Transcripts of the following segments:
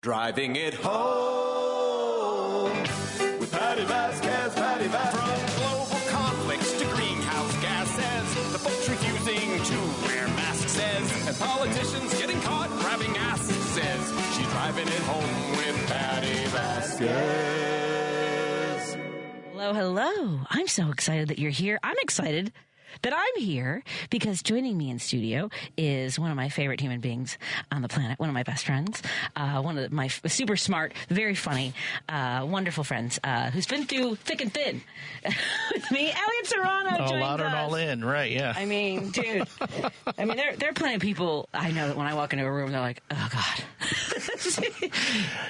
Driving it home with Patti Vasquez, Patti Vasquez. From global conflicts to greenhouse gases, the folks refusing to wear masks says, and politicians getting caught grabbing ass says, she's driving it home with Patti Vasquez. Hello, hello. I'm so excited that you're here. I'm excited that I'm here because joining me in studio is one of my favorite human beings on the planet, one of my best friends, one of my super smart, very funny, wonderful friends, who's been through thick and thin with me, Elliott Serano. All out and all in, right, yeah. I mean, dude, there are plenty of people I know that when I walk into a room, they're like, oh, God.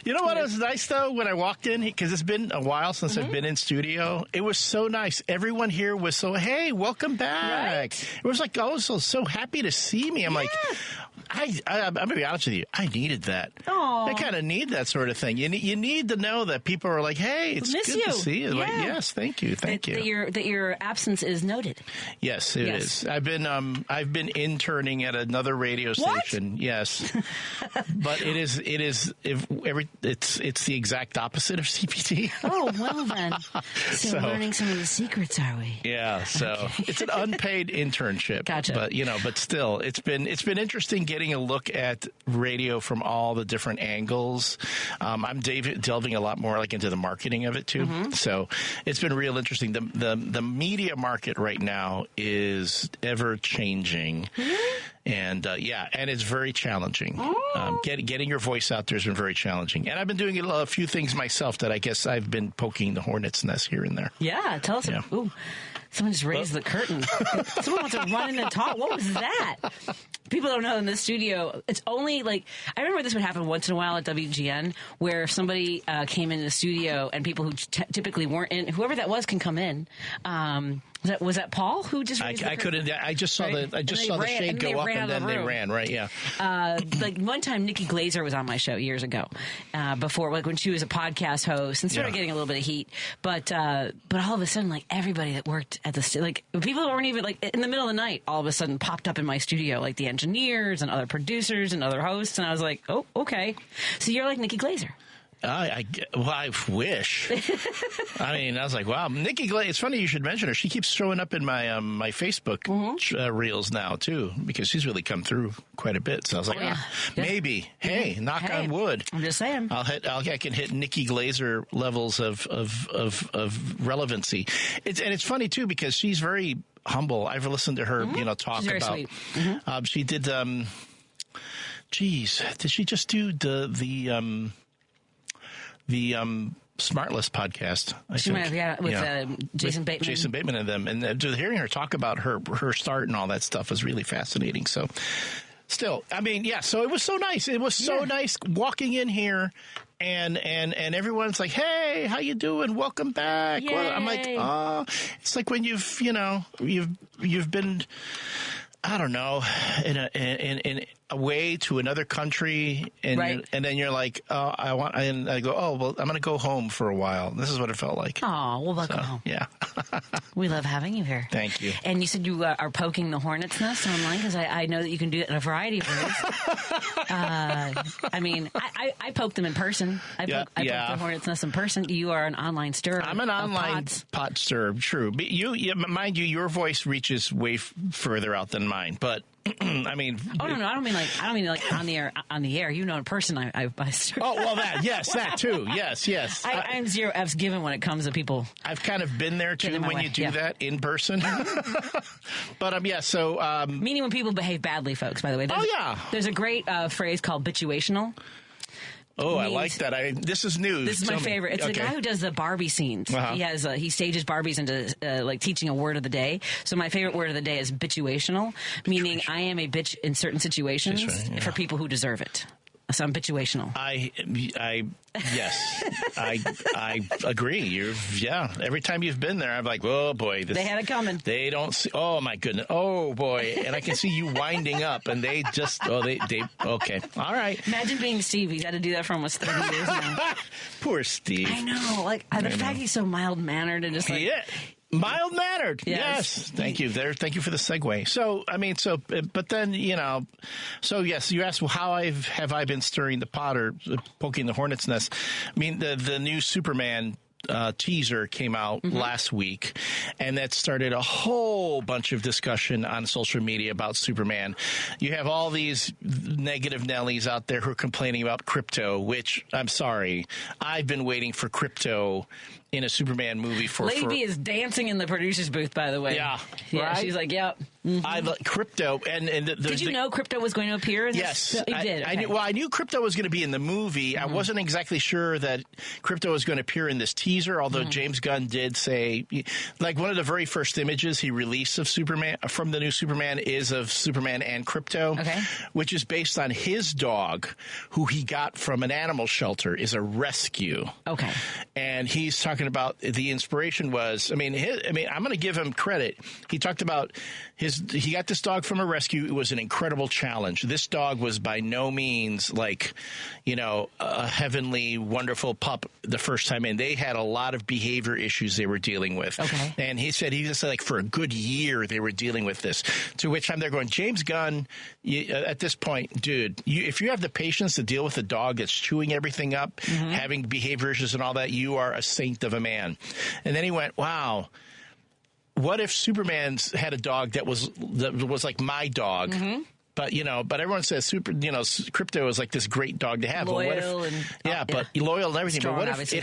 You know what was nice, though, when I walked in? Because it's been a while since I've been in studio. It was so nice. Everyone here was so, hey, welcome back. Right. It was like, I was so happy to see me. I'm like, I'm going to be honest with you. I needed that. Aww. I kind of need that sort of thing. You need to know that people are like, hey, it's good to see you. Yeah. Like, yes, thank you. Thank you. That your absence is noted. Yes, it is. I've been interning at another radio station. What? Yes. But it's the exact opposite of CPT. Oh, well then. So learning some of the secrets, are we? Yeah, so it's an unpaid internship. Gotcha. But still, it's been interesting getting a look at radio from all the different angles. I'm delving a lot more like into the marketing of it too. Mm-hmm. So it's been real interesting. The media market right now is ever changing. Mm-hmm. And and it's very challenging. Getting your voice out there has been very challenging. And I've been doing a few things myself that I guess I've been poking the hornet's nest here and there. Yeah, tell us. Yeah. Ooh, someone just raised the curtain. Someone wants to run in and talk. What was that? People don't know in the studio, it's only like, I remember this would happen once in a while at WGN, where if somebody came into the studio and people who typically weren't in, whoever that was can come in. Was that Paul who just raised the curtain? I just saw the shade go up and then they ran, right? Yeah. Like one time Nikki Glaser was on my show years ago, before, like when she was a podcast host and started getting a little bit of heat. But all of a sudden, like everybody that worked at the like people that weren't even like in the middle of the night, all of a sudden popped up in my studio, like the engineers and other producers and other hosts, and I was like, oh, okay. So you're like Nikki Glaser. I wish. I mean, I was like, wow, Nikki Glaser. It's funny you should mention her. She keeps showing up in my my Facebook reels now too, because she's really come through quite a bit. So I was like, maybe. Hey, knock on wood. I'm just saying. I can hit Nikki Glaser levels of relevancy. It's funny too because she's very humble. I've listened to her, talk she's very about. Sweet. She did. Did she just do the Smartless podcast? She might have, with Jason Bateman. Jason Bateman and them. And just hearing her talk about her start and all that stuff was really fascinating. So still, I mean, so it was so nice. It was so nice walking in here and everyone's like, hey, how you doing? Welcome back. Well, I'm like, it's like when you've been, I don't know, in away to another country, and then you're like, and I go, oh, well, I'm going to go home for a while. This is what it felt like. Oh, well, welcome home. Yeah. We love having you here. Thank you. And you said you are poking the hornet's nest online, because I know that you can do it in a variety of ways. I mean, I poke them in person. I poke the hornet's nest in person. You are an online stirrer. I'm an online pot stirrer, true. But mind you, your voice reaches way further out than mine, but I mean, no, I don't mean like on the air. In person, I stir. Oh, well, that too. Yes. I'm zero F's given when it comes to people. I've kind of been there too when you do that in person. But so meaning when people behave badly, folks. By the way, there's a great phrase called "bitchuational." Oh, I like that. This is news. This is my favorite. It's the guy who does the Barbie scenes. Uh-huh. He stages Barbies into like teaching a word of the day. So my favorite word of the day is bitchuational, meaning I am a bitch in certain situations for people who deserve it. So I'm bitchuational. Yes, I agree. Every time you've been there, I'm like, oh boy, they had it coming. They don't see. Oh my goodness. Oh boy, and I can see you winding up, and they just. Oh, they. Okay, all right. Imagine being Steve. He's had to do that for almost 30 years now. Poor Steve. I know. Like the fact he's so mild mannered and just like. Yeah. Mild-mannered. Yes. Thank you. Thank you for the segue. So, but then, so yes, you asked, well, how have I been stirring the pot or poking the hornet's nest? I mean, the new Superman teaser came out last week, and that started a whole bunch of discussion on social media about Superman. You have all these negative Nellies out there who are complaining about Krypto, which, I'm sorry, I've been waiting for Krypto in a Superman movie for... Lady B is dancing in the producer's booth, by the way. Yeah. Right? She's like, yep. Mm-hmm. I love Krypto, did you know Krypto was going to appear in this? Yes, You did. Okay. I knew Krypto was going to be in the movie. I wasn't exactly sure that Krypto was going to appear in this teaser. Although James Gunn did say, like, one of the very first images he released of Superman from the new Superman is of Superman and Krypto, which is based on his dog, who he got from an animal shelter, is a rescue. Okay, and he's talking about the inspiration was. I'm going to give him credit. He talked about he got this dog from a rescue. It was an incredible challenge. This dog was by no means like, a heavenly, wonderful pup the first time in. They had a lot of behavior issues they were dealing with. Okay. And he said, like for a good year they were dealing with this. To which I'm there going, James Gunn, at this point, dude, if you have the patience to deal with a dog that's chewing everything up, having behavior issues and all that, you are a saint of a man. And then he went, wow. What if Superman's had a dog that was like my dog? But everyone says Krypto is like this great dog to have. Loyal but loyal and everything. Strong, but what if obviously.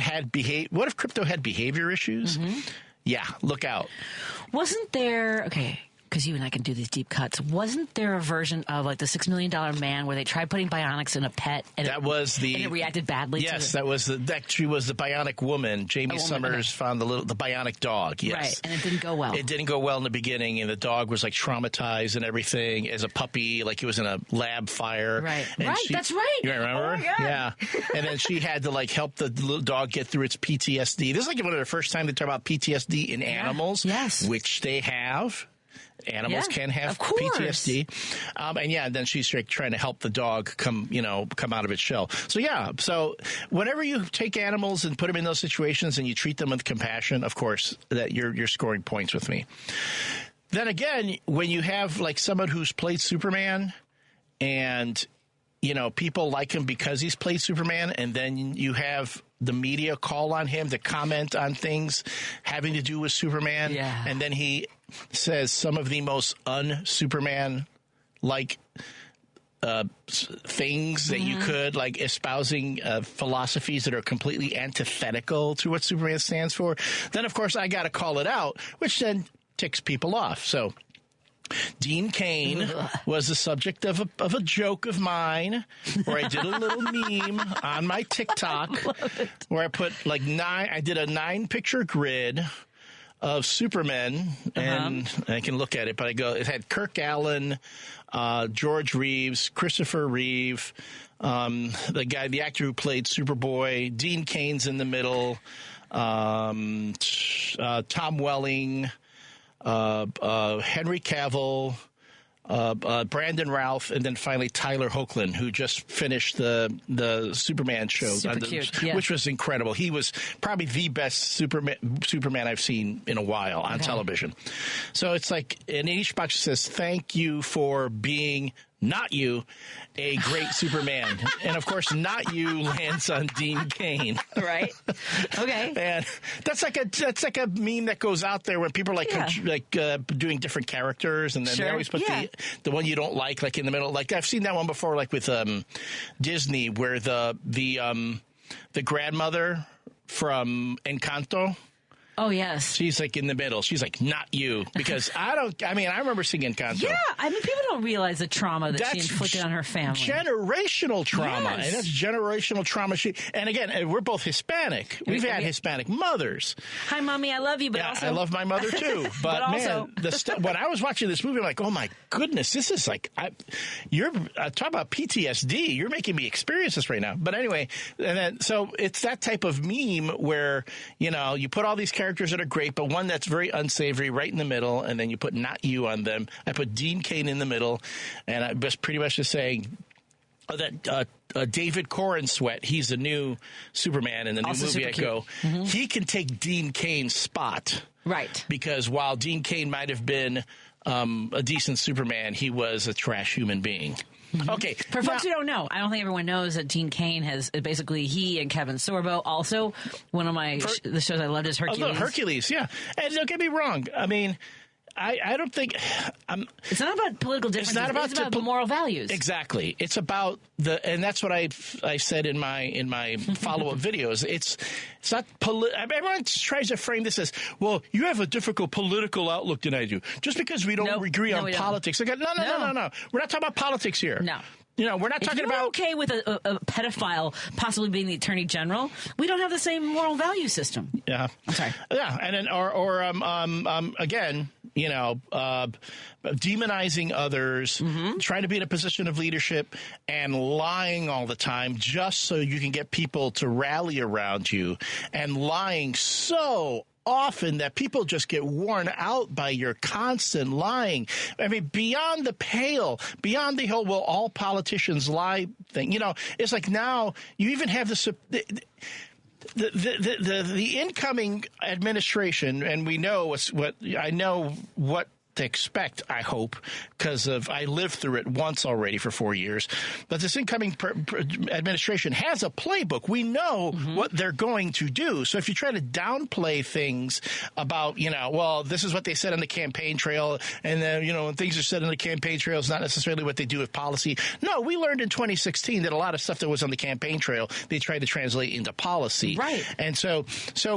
What if Krypto had behavior issues? Yeah, look out. Wasn't there because you and I can do these deep cuts. Wasn't there a version of like the $6 Million Man where they tried putting bionics in a pet and it reacted badly? Yes, that actually was the bionic woman. Jamie Summers found the bionic dog. Yes, right, and it didn't go well. It didn't go well in the beginning, and the dog was like traumatized and everything as a puppy, like it was in a lab fire. Right, and that's right. You remember? Oh my God. Yeah, and then she had to like help the little dog get through its PTSD. This is like one of the first time they talk about PTSD in animals, which they have. Animals can have PTSD. And then she's trying to help the dog come out of its shell. So whenever you take animals and put them in those situations and you treat them with compassion, of course, that you're scoring points with me. Then again, when you have like someone who's played Superman and people like him because he's played Superman, and then you have the media call on him to comment on things having to do with Superman, and then he says some of the most un-Superman-like things that you could, like espousing philosophies that are completely antithetical to what Superman stands for, then, of course, I got to call it out, which then ticks people off. So Dean Cain was the subject of a joke of mine where I did a little meme on my TikTok where I put I did a 9-picture grid of Supermen, and I can look at it, but it had Kirk Allen, George Reeves, Christopher Reeve, the actor who played Superboy, Dean Cain's in the middle, Tom Welling, Henry Cavill, Brandon Routh, and then finally Tyler Hoechlin, who just finished the Superman show, which was incredible. He was probably the best Superman I've seen in a while on television. So it's like, and each box says, "Thank you for being." Not you, a great Superman. And, of course, not you lands on Dean Cain. Right. Okay. And that's like a meme that goes out there when people are doing different characters, and then they always put the one you don't like in the middle. Like, I've seen that one before, like with Disney, where the grandmother from Encanto. Oh, yes. She's like in the middle. She's like, not you. Because I remember seeing Encanto. Yeah. People don't realize the trauma that she inflicted on her family. Generational trauma. Yes. And that's generational trauma. And again, we're both Hispanic. We've had Hispanic mothers. Hi, Mommy. I love you, but also. I love my mother, too. But also. man, when I was watching this movie, I'm like, oh, my goodness, this is like, you're talking about PTSD. You're making me experience this right now. But anyway, so it's that type of meme where, you put all these characters that are great, but one that's very unsavory right in the middle, and then you put not you on them. I put Dean Cain in the middle, and I was pretty much just saying, David Corenswet, he's the new Superman in the new Also movie super Echo. cute. He can take Dean Cain's spot. Right. Because while Dean Cain might have been a decent Superman, he was a trash human being. Okay. For folks who don't know, I don't think everyone knows that Dean Cain has basically he and Kevin Sorbo also one of my the shows I loved is Hercules. Hercules, yeah. And don't get me wrong. I mean, I don't think it's not about political differences. It's about the moral values. Exactly. It's about and that's what I said in my follow up videos. It's not everyone tries to frame this as, well, you have a difficult political outlook than I do. Just because we don't agree on politics. No. We're not talking about politics here. No. We're not talking about okay with a pedophile possibly being the attorney general. We don't have the same moral value system. Yeah. I'm sorry. Yeah, and then again, demonizing others, trying to be in a position of leadership, and lying all the time just so you can get people to rally around you, and lying so often that people just get worn out by your constant lying. I mean, beyond the pale, beyond the whole, well, all politicians lie thing. It's like now you even have this. The incoming administration, and we know what to expect, I hope, because I lived through it once already for 4 years. But this incoming administration has a playbook. We know what they're going to do. So if you try to downplay things about, well, this is what they said on the campaign trail, and then, when things are said on the campaign trail is not necessarily what they do with policy. No, we learned in 2016 that a lot of stuff that was on the campaign trail, they tried to translate into policy. Right. And so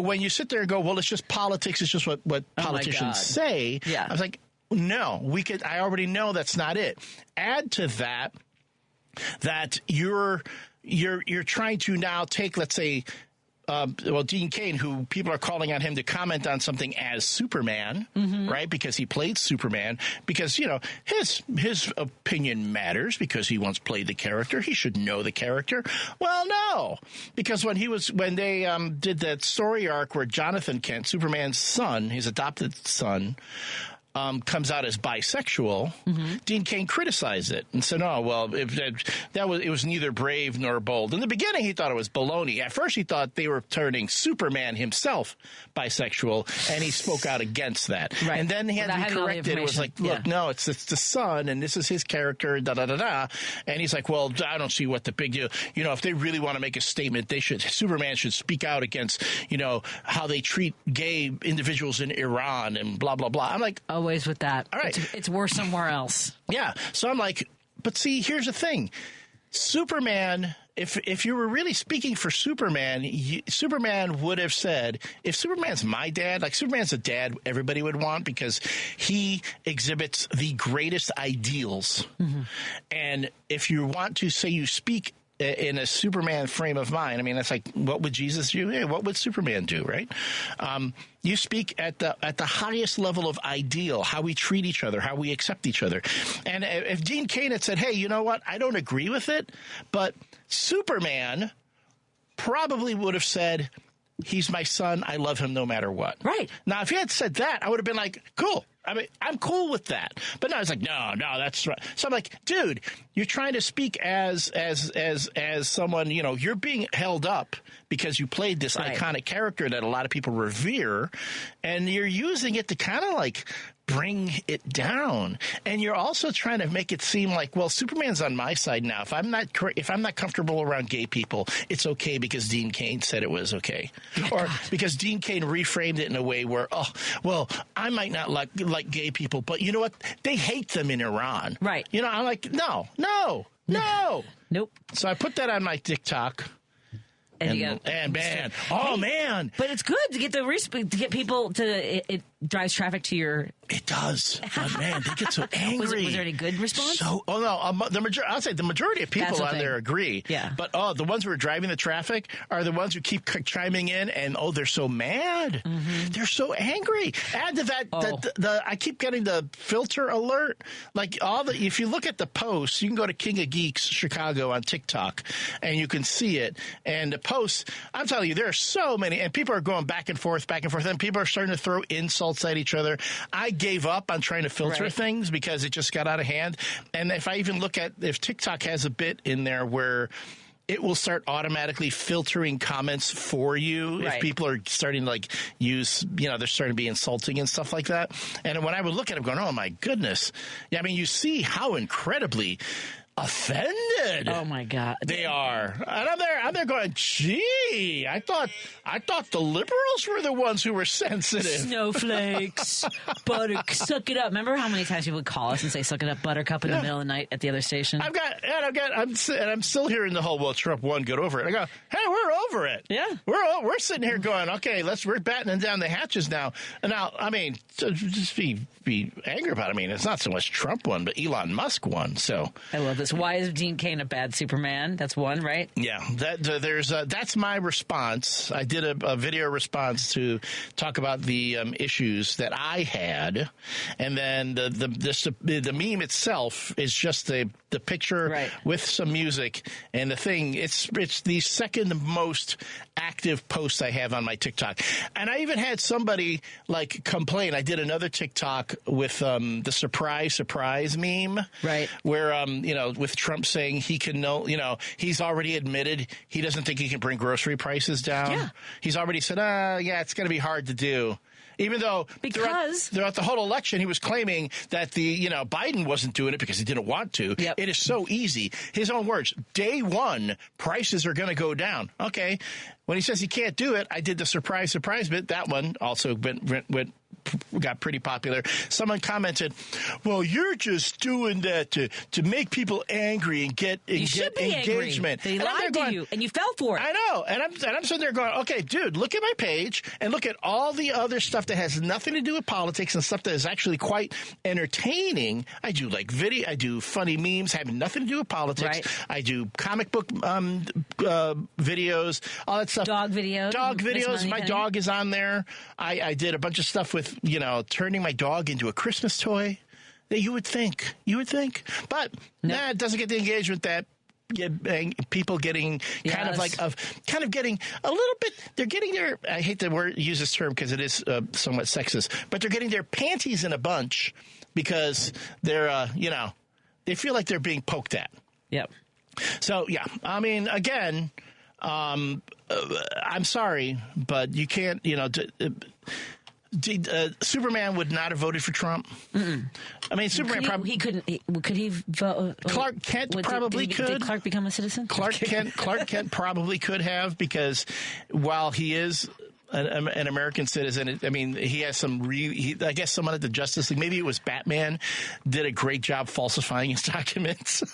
when you sit there and go, well, it's just politics, it's just what politicians say. Yeah. I was like, no, I already know that's not it. Add to that you're trying to now take, let's say, Dean Cain, who people are calling on him to comment on something as Superman, right? Because he played Superman, because, his opinion matters because he once played the character. He should know the character. Well, no, because when they did that story arc where Jonathan Kent, Superman's son, his adopted son, comes out as bisexual, Dean Cain criticized it and said, "Oh, well, it was neither brave nor bold." In the beginning, he thought it was baloney. At first, he thought they were turning Superman himself bisexual, and he spoke out against that. Right. And then he had to be corrected. It was like, look, no, it's the son, and this is his character, da-da-da-da. And he's like, well, I don't see what the big deal. If they really want to make a statement, Superman should speak out against, how they treat gay individuals in Iran and blah, blah, blah. I'm like, always with that. All right. It's worse somewhere else. Yeah. So I'm like, but see, here's the thing. Superman, if you were really speaking for Superman, Superman would have said, if Superman's my dad, like Superman's a dad everybody would want because he exhibits the greatest ideals. And if you want to say you speak in a Superman frame of mind, I mean, it's like, what would Jesus do? Yeah, what would Superman do, right? You speak at the highest level of ideal, how we treat each other, how we accept each other. And if Dean Cain had said, hey, you know what? I don't agree with it, but Superman probably would have said, he's my son. I love him no matter what. Right. Now, if he had said that, I would have been like, cool. I mean, I'm cool with that. But no, it's like, no, that's right. So I'm like, dude, you're trying to speak as someone, you're being held up because you played this iconic character that a lot of people revere, and you're using it to kind of like bring it down. And you're also trying to make it seem like, well, Superman's on my side now. If I'm not comfortable around gay people, it's okay because Dean Cain said it was okay. Or because Dean Cain reframed it in a way where, oh, well, I might not like gay people, but you know what? They hate them in Iran. Right. I'm like, no. Nope. So I put that on my TikTok. And man, man! But it's good to get to get people to. It drives traffic to your. It does, but man, they get so angry. Was there any good response? I'll say the majority of people on there agree. Yeah. But the ones who are driving the traffic are the ones who keep chiming in, and they're so mad, they're so angry. Add to that, I keep getting the filter alert. Like if you look at the posts, you can go to King of Geeks Chicago on TikTok, and you can see it, and the posts, I'm telling you, there are so many, and people are going back and forth, and people are starting to throw insults at each other. I gave up on trying to filter things because it just got out of hand. And if I even look at, if TikTok has a bit in there where it will start automatically filtering comments for you if people are starting to use, they're starting to be insulting and stuff like that. And when I would look at it, I'm going, oh my goodness. Yeah, I mean, you see how incredibly offended. Oh my God, they are. And I'm there going, gee, I thought the liberals were the ones who were sensitive. Snowflakes, suck it up. Remember how many times people would call us and say "suck it up, Buttercup" in the middle of the night at the other station? I'm still hearing the whole, well, Trump won, get over it. I go, hey, we're over it. Yeah, we're sitting here going, okay, we're battening down the hatches now. And now, I mean, just be angry about it. I mean, it's not so much Trump won, but Elon Musk won. So I love this. Why is Dean Cain a bad Superman? That's one, right? Yeah, that's my response. I did a video response to talk about the issues that I had, and then the meme itself is just the picture with some music, and the thing. It's the second most active post I have on my TikTok, and I even had somebody complain. I did another TikTok with the surprise meme, where with Trump saying he can he's already admitted he doesn't think he can bring grocery prices down. Yeah. He's already said, it's going to be hard to do. Even though throughout the whole election, he was claiming that Biden wasn't doing it because he didn't want to. Yep. It is so easy. His own words, day one, prices are going to go down. Okay. When he says he can't do it, I did the surprise bit. That one also got pretty popular. Someone commented, well, you're just doing that to make people angry and get engagement. They lied to you, and you fell for it. I know. And I'm sitting there going, okay, dude, look at my page and look at all the other stuff that has nothing to do with politics and stuff that is actually quite entertaining. I do video. I do funny memes having nothing to do with politics. Right. I do comic book videos, all that stuff. Dog videos. My dog is on there. I did a bunch of stuff with, turning my dog into a Christmas toy. That you would think. But it doesn't get the engagement that people getting kind of getting a little bit, they're getting their, I hate to use this term because it is somewhat sexist, but they're getting their panties in a bunch because they're, they feel like they're being poked at. Yep. So, yeah, I mean, again, I'm sorry, but you can't, Superman would not have voted for Trump. Mm-mm. I mean, Superman probably could he vote? Clark Kent probably could. Did Clark become a citizen? Clark Kent probably could have, because while he is an American citizen, I mean, he has some I guess someone at the Justice League, maybe it was Batman, did a great job falsifying his documents.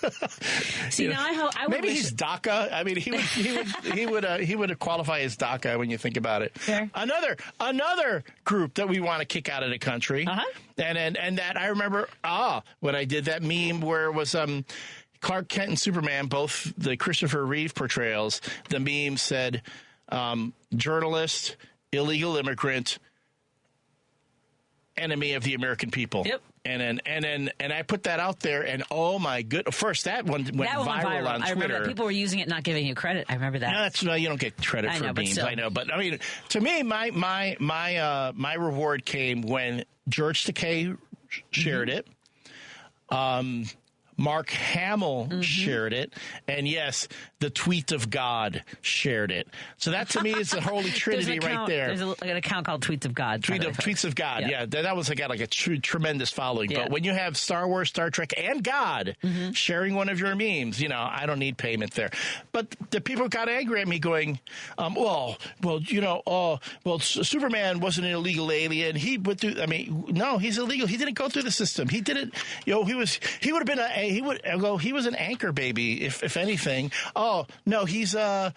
See, now I would maybe he's DACA. I mean, he would qualify as DACA when you think about it. Fair. Another group that we want to kick out of the country. Uh-huh. And that I remember when I did that meme where it was Clark Kent and Superman, both the Christopher Reeve portrayals. The meme said, journalist, illegal immigrant, enemy of the American people. Yep. And I put that out there, and oh my goodness! First, that one went viral on Twitter. I remember people were using it, not giving you credit. I remember that. No, you don't get credit for memes. I know, but I mean, to me, my reward came when George Takei shared it. Mark Hamill shared it, and yes, the tweet of God shared it. So that to me is the holy trinity right there. There's an account called Tweets of God. Tweets of God, yeah. That was got a tremendous following. Yeah. But when you have Star Wars, Star Trek, and God sharing one of your memes, I don't need payment there. But the people got angry at me, going, Superman wasn't an illegal alien. He went through. I mean, no, he's illegal. He didn't go through the system. He didn't. He would have been he was an anchor baby, if anything. Oh no, he was a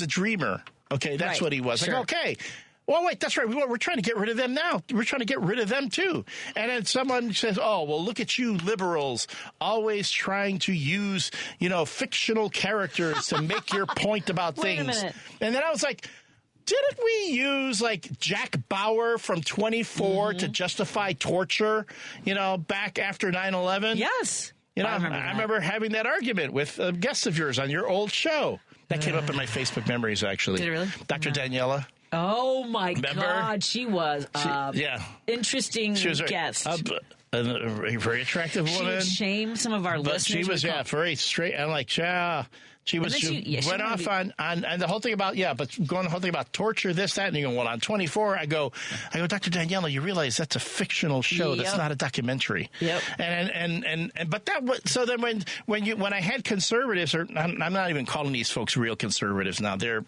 dreamer. Okay, that's what he was. Sure. Like, okay. Well, wait, that's right. We're trying to get rid of them now. We're trying to get rid of them too. And then someone says, "Oh, well, look at you liberals, always trying to use, fictional characters to make your point about things." Wait a minute. And then I was like, didn't we use Jack Bauer from 24 to justify torture, back after 9/11? Yes. I remember having that argument with guests of yours on your old show. That came up in my Facebook memories, actually. Did it really? Dr. Daniela. Oh, my Remember? God. She was interesting guest. A very attractive woman. She shamed some of our listeners. But she was, very straight. I'm like, She went off on the whole thing about, but going the whole thing about torture, this, that, and you go, well, on 24, I go, Dr. Daniela, you realize that's a fictional show. That's not a documentary. Yep. But that was, so then when I had conservatives, or I'm not even calling these folks real conservatives now, they're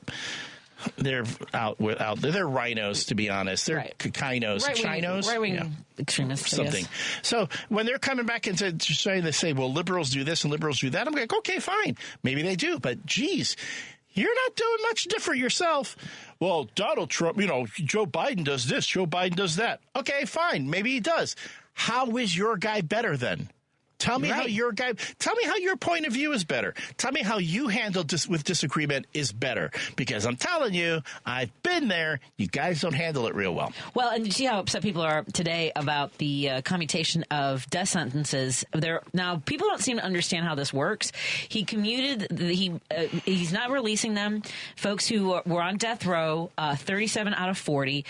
out there. They're rhinos, to be honest. They're chinos. Right-wing extremists. Something. So when they're coming back into saying, they say, well, liberals do this and liberals do that, I'm like, okay, fine. Maybe they do. But, geez, you're not doing much different yourself. Well, Donald Trump, Joe Biden does this, Joe Biden does that. Okay, fine. Maybe he does. How is your guy better then? Tell me how your point of view is better. Tell me how you handle with disagreement is better. Because I'm telling you, I've been there. You guys don't handle it real well. Well, and you see how upset people are today about the commutation of death sentences. Now, people don't seem to understand how this works. He commuted. He's not releasing them. Folks who were on death row, 37 out of 40,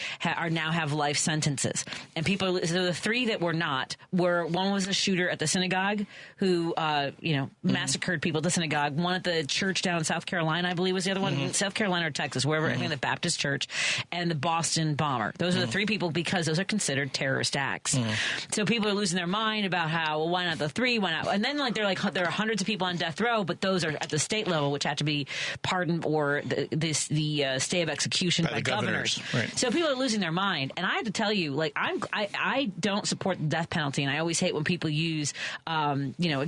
now have life sentences. And so the 3 that were not one was a shooter at the synagogue who, massacred people at the synagogue. One at the church down in South Carolina, I believe was the other one. South Carolina or Texas, wherever, I think the Baptist church, and the Boston bomber. Those are the 3 people because those are considered terrorist acts. So people are losing their mind about how, well, why not the 3? Why not? And then there are hundreds of people on death row, but those are at the state level, which have to be pardoned or the stay of execution by governors. Right. So people are losing their mind. And I have to tell you, I don't support the death penalty, and I always hate when people use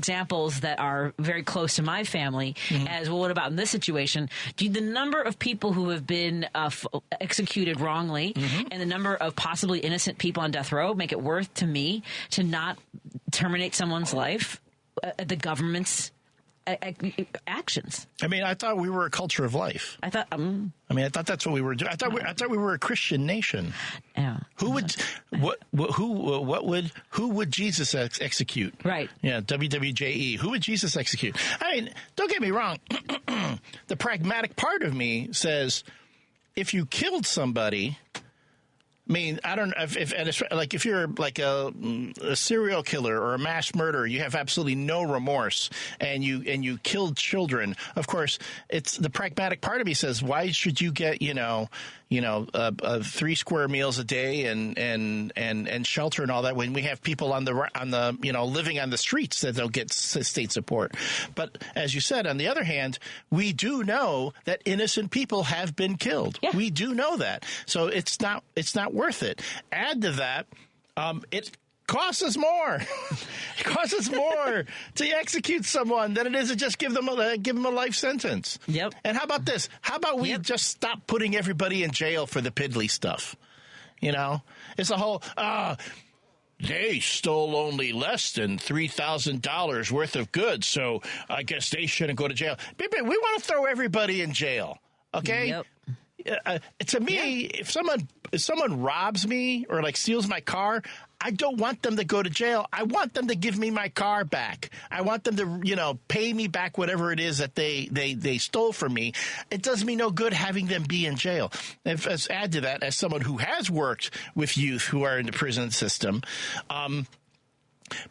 examples that are very close to my family as, well, what about in this situation? The number of people who have been executed wrongly and the number of possibly innocent people on death row make it worth to me to not terminate someone's life at the government's actions. I mean, I thought we were a culture of life. I thought that's what we were doing. I thought we were a Christian nation. Yeah. Who would Jesus execute? Right. Yeah. WWJE. Who would Jesus execute? I mean, don't get me wrong. The pragmatic part of me says, if you killed somebody, I mean, I don't know if you're like a serial killer or a mass murderer, you have absolutely no remorse, and you killed children. Of course, it's the pragmatic part of me says, why should you get 3 square meals a day and shelter and all that when we have people on the living on the streets that don't get state support? But as you said, on the other hand, we do know that innocent people have been killed. Yeah. We do know that, so it's not worth it. Add to that, it costs us more. It costs us more to execute someone than it is to just give them a life sentence. Yep. And how about this? How about we just stop putting everybody in jail for the piddly stuff? It's a whole. They stole only less than $3,000 worth of goods, so I guess they shouldn't go to jail. We want to throw everybody in jail. Okay. Yep. To me, if someone robs me or steals my car, I don't want them to go to jail. I want them to give me my car back. I want them to, pay me back whatever it is that they stole from me. It does me no good having them be in jail. As add to that, as someone who has worked with youth who are in the prison system,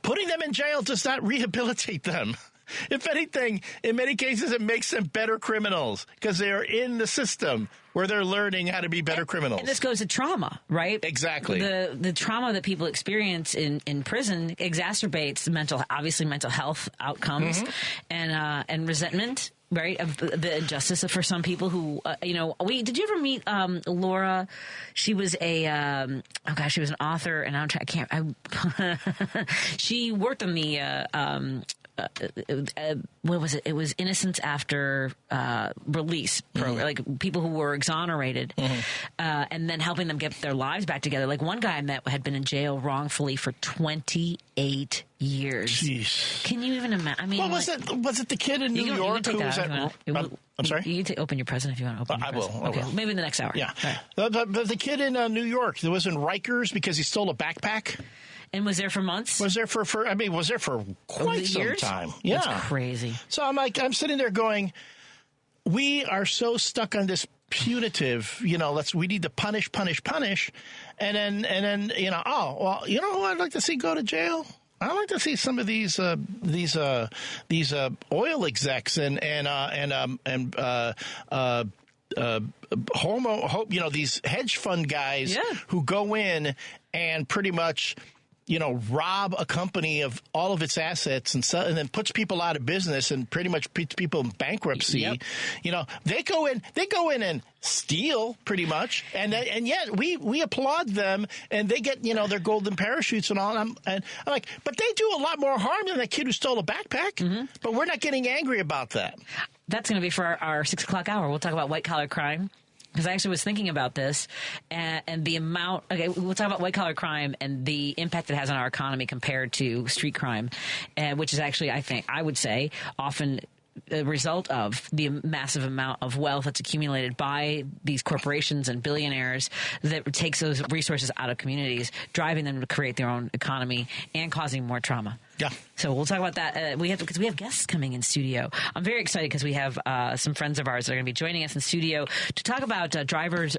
putting them in jail does not rehabilitate them. If anything, in many cases, it makes them better criminals because they are in the system where they're learning how to be better criminals. And this goes to trauma, right? Exactly. The trauma that people experience in prison exacerbates mental health outcomes and resentment. Right, of the injustice for some people who, did you ever meet Laura? She was she was an author, and she worked on the what was it? It was Innocence After Release program, like people who were exonerated, and then helping them get their lives back together. Like one guy I met had been in jail wrongfully for 28 years. Jeez. Can you even imagine? I mean, was it the kid in New York who was at? I'm sorry? You can open your present if you want to open your present. I will. Okay, maybe in the next hour. Yeah. Right. The kid in New York that was in Rikers because he stole a backpack. And was there for months? Was there for quite some time. Yeah. That's crazy. So I'm sitting there going, we are so stuck on this punitive, we need to punish, and then oh well, you know who I'd like to see go to jail? I'd like to see some of these oil execs and these hedge fund guys who go in and pretty much rob a company of all of its assets and then puts people out of business and pretty much puts people in bankruptcy. Yep. They go in and steal pretty much, and yet we applaud them and they get their golden parachutes and all. And I'm like, but they do a lot more harm than that kid who stole a backpack. Mm-hmm. But we're not getting angry about that. That's going to be for our 6 o'clock hour. We'll talk about white collar crime. Because I actually was thinking about this and the amount. Okay, we'll talk about white collar crime and the impact it has on our economy compared to street crime, which is actually, I would say, often a result of the massive amount of wealth that's accumulated by these corporations and billionaires that takes those resources out of communities, driving them to create their own economy and causing more trauma. Yeah. So we'll talk about that. Because we have guests coming in studio. I'm very excited because we have some friends of ours that are going to be joining us in studio to talk about drivers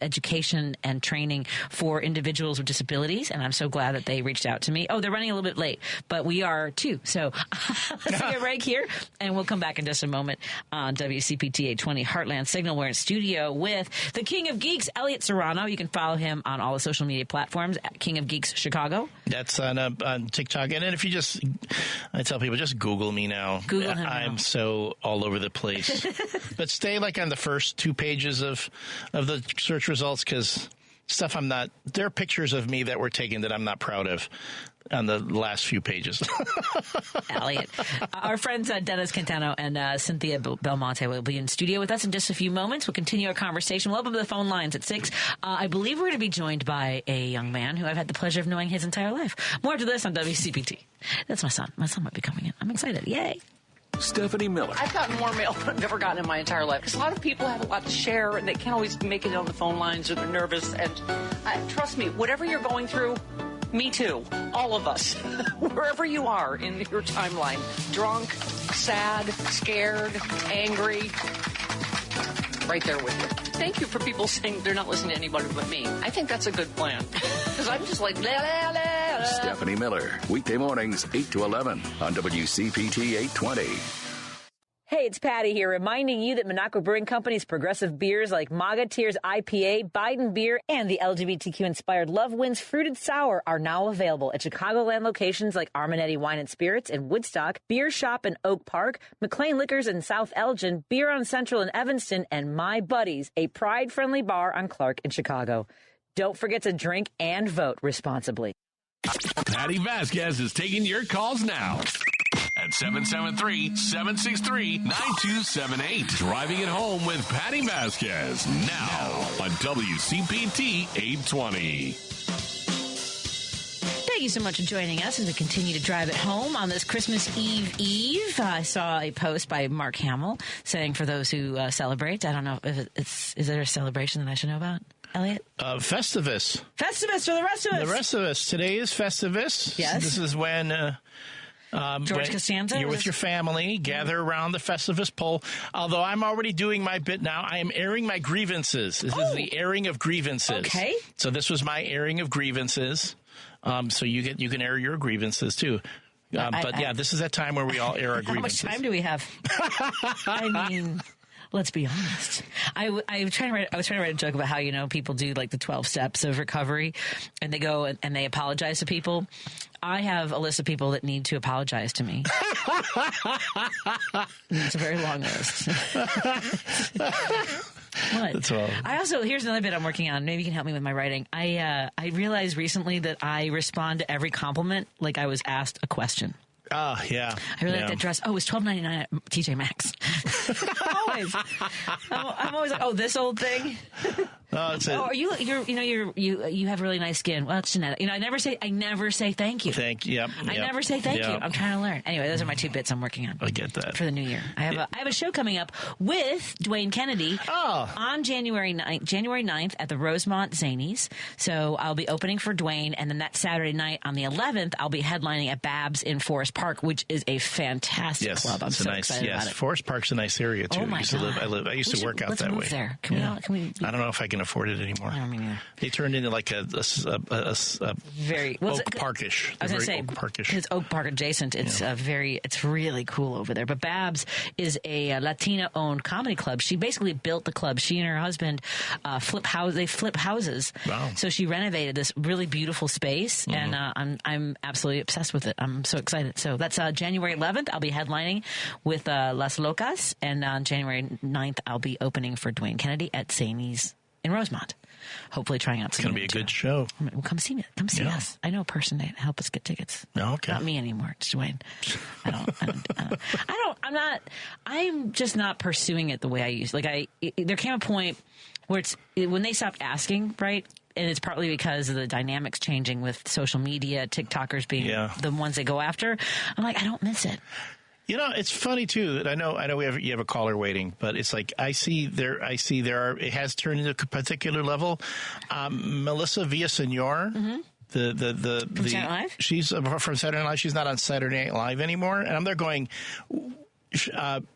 education and training for individuals with disabilities. And I'm so glad that they reached out to me. Oh, they're running a little bit late, but we are too. So let's take a break here, and we'll come back in just a moment on WCPT 820 Heartland Signal. We're in studio with the King of Geeks, Elliott Serano. You can follow him on all the social media platforms at King of Geeks Chicago. That's on TikTok. And then if you I tell people, just Google me now. Google him I'm now. so all over the place. But stay on the first 2 pages of the search results, because stuff there are pictures of me that were taken that I'm not proud of on the last few pages. Elliott. Our friends Dennis Quintano and Cynthia Belmonte will be in studio with us in just a few moments. We'll continue our conversation. We'll open the phone lines at 6. I believe we're going to be joined by a young man who I've had the pleasure of knowing his entire life. More after this on WCPT. That's my son. My son might be coming in. I'm excited. Yay. Stephanie Miller. I've gotten more mail than I've ever gotten in my entire life. Because a lot of people have a lot to share, and they can't always make it on the phone lines, or they're nervous. And trust me, whatever you're going through, me too. All of us. Wherever you are in your timeline. Drunk, sad, scared, angry. Right there with you. Thank you for people saying they're not listening to anybody but me. I think that's a good plan. Because I'm just like, blah, blah, blah, blah. Stephanie Miller. Weekday mornings, 8 to 11 on WCPT 820. Hey, it's Patty here, reminding you that Minocqua Brewing Company's progressive beers like Maga Tears IPA, Biden Beer, and the LGBTQ-inspired Love Wins Fruited Sour are now available at Chicagoland locations like Armanetti Wine and Spirits in Woodstock, Beer Shop in Oak Park, McLean Liquors in South Elgin, Beer on Central in Evanston, and My Buddies, a pride-friendly bar on Clark in Chicago. Don't forget to drink and vote responsibly. Patti Vasquez is taking your calls now at 773-763-9278. Driving it home with Patti Vasquez now on WCPT 820. Thank you so much for joining us as we continue to drive it home on this Christmas Eve. I saw a post by Mark Hamill saying for those who celebrate, I don't know if is there a celebration that I should know about? Elliott? Festivus. Festivus for the rest of us. The rest of us. Today is Festivus. Yes. This is when George Costanza? You're with your family, gather around the Festivus pole. Although I'm already doing my bit now. I am airing my grievances. This is the airing of grievances. Okay. So this was my airing of grievances. So you can air your grievances too. This is that time where we all air our grievances. How much time do we have? I mean, let's be honest. I was trying to write a joke about how, people do like the 12 steps of recovery and they go and they apologize to people. I have a list of people that need to apologize to me. It's a very long list. What? That's all. Here's another bit I'm working on. Maybe you can help me with my writing. I realized recently that I respond to every compliment like I was asked a question. Oh, yeah. I really like that dress. Oh, it was $12.99 at TJ Maxx. Oh, always. I'm always like, oh, this old thing. Oh, you have really nice skin. Well, it's genetic. I never say thank you. Yep. I never say thank you. I'm trying to learn. Anyway, those are my 2 bits I'm working on. I get that for the new year. I have a show coming up with Dwayne Kennedy on January 9th at the Rosemont Zanies. So I'll be opening for Dwayne, and then that Saturday night on the 11th, I'll be headlining at Babs in Forest Park, which is a fantastic club. I'm so excited about it. Forest Park's a nice area too. Oh my God. I used to work out that way. There. Can we? I don't know if I can afford it anymore. I don't mean either. They turned into like a very Oak Parkish. I was going to say, it's Oak Park adjacent. It's it's really cool over there. But Babs is a Latina-owned comedy club. She basically built the club. She and her husband flip houses. Wow. So she renovated this really beautiful space, and I'm absolutely obsessed with it. I'm so excited. So that's January 11th. I'll be headlining with Las Locas, and on January 9th, I'll be opening for Dwayne Kennedy at Zanies in Rosemont. Hopefully trying out some. It's going to be a good show. Well, come see me. Come see us. I know a person to help us get tickets. Okay. Not me anymore. It's Dwayne. I'm just not pursuing it the way I used. There came a point where when they stopped asking, right? And it's partly because of the dynamics changing with social media, TikTokers being the ones they go after. I'm like, I don't miss it. It's funny too that I know you have a caller waiting, but it's like it has turned into a particular level. Melissa Villaseñor, from Saturday Night Live? She's from Saturday Night Live. She's not on Saturday Night Live anymore, and I'm there going.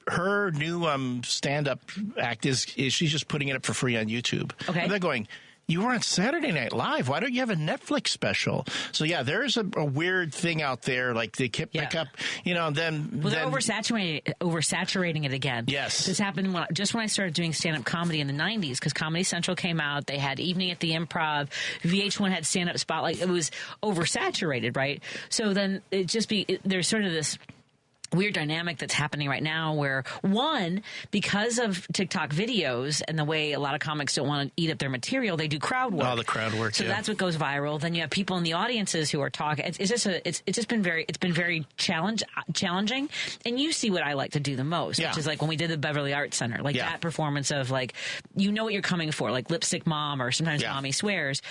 Her new stand-up act is she's just putting it up for free on YouTube. Okay, and they're going. You were on Saturday Night Live. Why don't you have a Netflix special? So, there's a weird thing out there. Like, they pick up, then... Well, they're oversaturating it again. Yes. This happened when I started doing stand-up comedy in the 90s, because Comedy Central came out. They had Evening at the Improv. VH1 had stand-up Spotlight. It was oversaturated, right? So then there's sort of this... weird dynamic that's happening right now where, one, because of TikTok videos and the way a lot of comics don't want to eat up their material, they do crowd work. Oh, the crowd work, so that's what goes viral. Then you have people in the audiences who are talking. It's been very challenging. And you see what I like to do the most, which is like when we did the Beverly Arts Center, that performance of like, you know what you're coming for, like Lipstick Mom or sometimes Mommy Swears.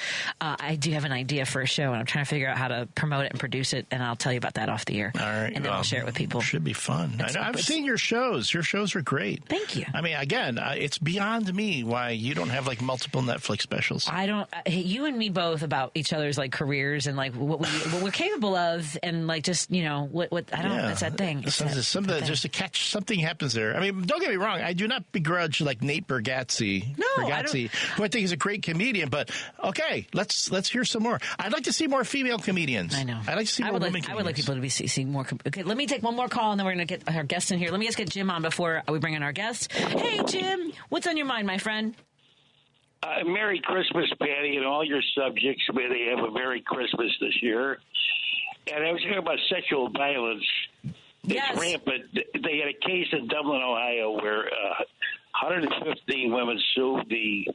I do have an idea for a show, and I'm trying to figure out how to promote it and produce it, and I'll tell you about that off the air. All right. And then I'll share it with people. Should be fun. I've seen your shows. Your shows are great. Thank you. I mean, again, it's beyond me why you don't have like multiple Netflix specials. I don't. You and me both about each other's like careers and like what we're capable of, and like just what I don't. That's that thing. Just to catch something happens there. I mean, don't get me wrong. I do not begrudge like Nate Bargatze. Who I think is a great comedian. But okay, let's hear some more. I'd like to see more female comedians. I know. I'd like to see more women comedians. I would like people to see more. Okay, let me take one more call, and then we're going to get our guest in here. Let me just get Jim on before we bring in our guest. Hey, Jim, what's on your mind, my friend? Merry Christmas, Patty, and all your subjects. May they have a Merry Christmas this year. And I was talking about sexual violence. It's rampant. They had a case in Dublin, Ohio, where 115 women sued the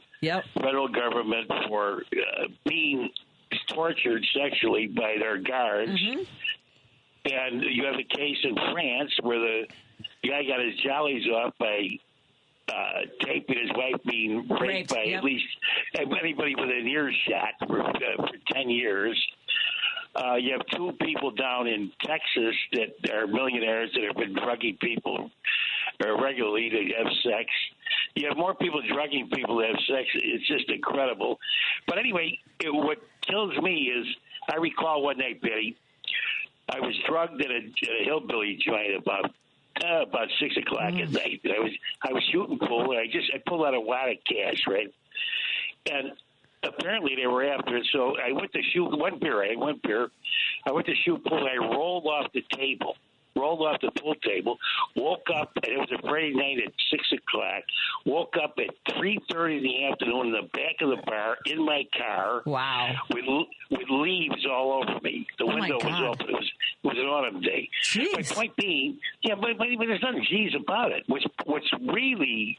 federal government for being tortured sexually by their guards. Mm-hmm. And you have a case in France where the guy got his jollies off by taping his wife being raped by at least anybody within earshot for 10 years. You have two people down in Texas that are millionaires that have been drugging people regularly to have sex. You have more people drugging people to have sex. It's just incredible. But anyway, what kills me is I recall one night, Betty, I was drugged at a hillbilly joint about 6 o'clock at night. I was shooting pool, and I pulled out a wad of cash, right? And apparently they were after it, so I went to shoot one beer. I went to shoot pool. I rolled off the pool table, woke up, and it was a Friday night at 6 o'clock. Woke up at 3:30 in the afternoon in the back of the bar in my car. Wow! With leaves all over me. The window was open. It was an autumn day. Jeez. My point being, but there's nothing G's about it. What's really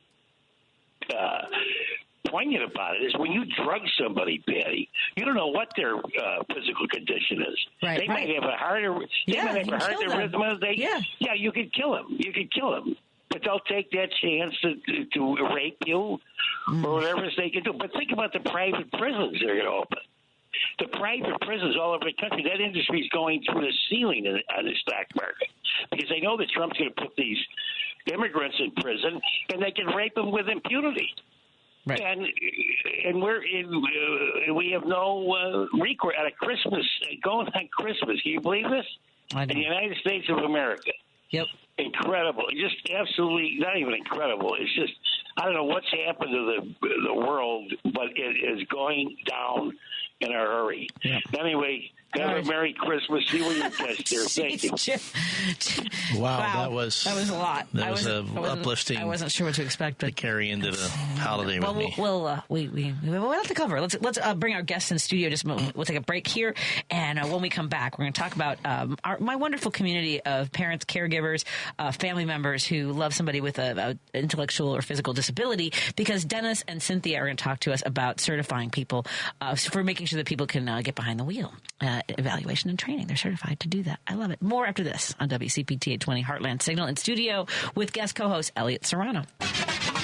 poignant about it is when you drug somebody, Patty, you don't know what their physical condition is. Right, they might have a heart arrhythmia. You could kill them. but they'll take that chance to rape you or whatever they can do. But think about the private prisons they're going to open. The private prisons all over the country, that industry is going through the ceiling on the stock market because they know that Trump's going to put these immigrants in prison and they can rape them with impunity. Right. And we have no recourse at a Christmas, going on Christmas. Can you believe this? In the United States of America. Yep. Incredible. Just absolutely, not even incredible. It's just, I don't know what's happened to the world, but it is going down in a hurry. Yep. Anyway, have a Merry Christmas. See where you catch there. Thank you. Wow, that was a lot. That was uplifting. I wasn't sure what to expect, but to carry into the holiday with me. We'll have to cover. Let's bring our guests in studio. Just we'll take a break here, and when we come back, we're going to talk about my wonderful community of parents, caregivers, family members who love somebody with a intellectual or physical disability. Because Dennis and Cynthia are going to talk to us about certifying people for making sure that people can get behind the wheel. Evaluation and training. They're certified to do that. I love it. More after this on WCPT 820 Heartland Signal in studio with guest co-host Elliott Serano.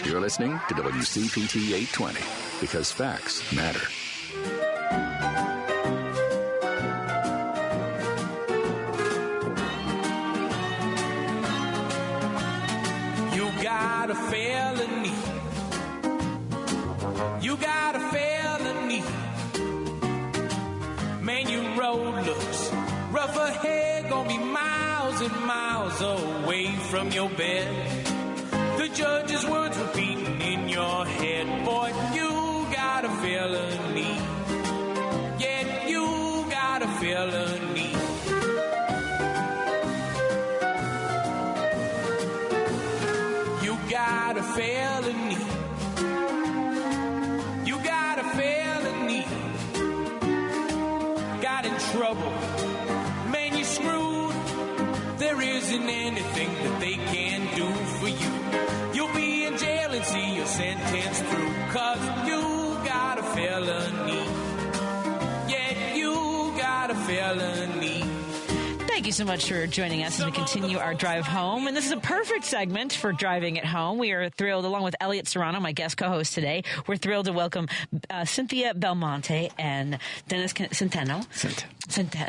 You're listening to WCPT 820 because facts matter. You got a felony. You got a felony. Man, your road looks rough ahead, gonna be miles and miles away from your bed. The judge's words repeating in your head, boy, you got a felony. Yeah, you got a felony. You got a felony. You got a felony. Got in trouble, man, you screwed. There isn't anything that they can do for you. You'll be in jail and see your sentence through, 'cause you got a felony. Yeah, you got a felony. Thank you so much for joining us as we continue our drive home. And this is a perfect segment for driving at home. We are thrilled, along with Elliott Serano, my guest co-host today, we're thrilled to welcome Cynthia Belmonte and Dennis Centeno.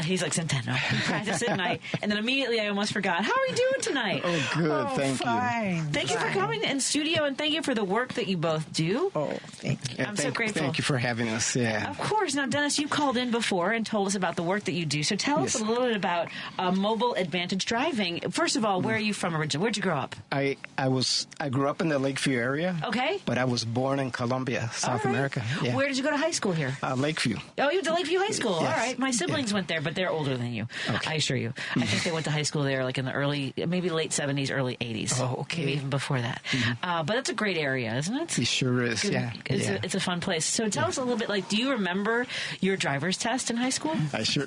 He's like Centeno. We practice it, and then immediately I almost forgot. How are you doing tonight? Oh, good. Thank fine. you. Thank you for coming in studio, and thank you for the work that you both do. Oh, thank you. I'm so grateful. Thank you for having us. Yeah. Of course. Now, Dennis, you called in before and told us about the work that you do. So tell us a little bit about mobile advantage driving. First of all, where are you from originally? Where'd you grow up? I grew up in the Lakeview area. Okay. But I was born in Colombia, South America. Yeah. Where did you go to high school here? Lakeview. Oh, you went to Lakeview High School. Yes. All right. My siblings went there, but they're older than you. Okay. I assure you. I think they went to high school there like in the maybe late 70s, early 80s. Oh, okay. Maybe even before that. Mm-hmm. But it's a great area, isn't it? It sure is, yeah. It's a fun place. So tell us a little bit, do you remember your driver's test in high school?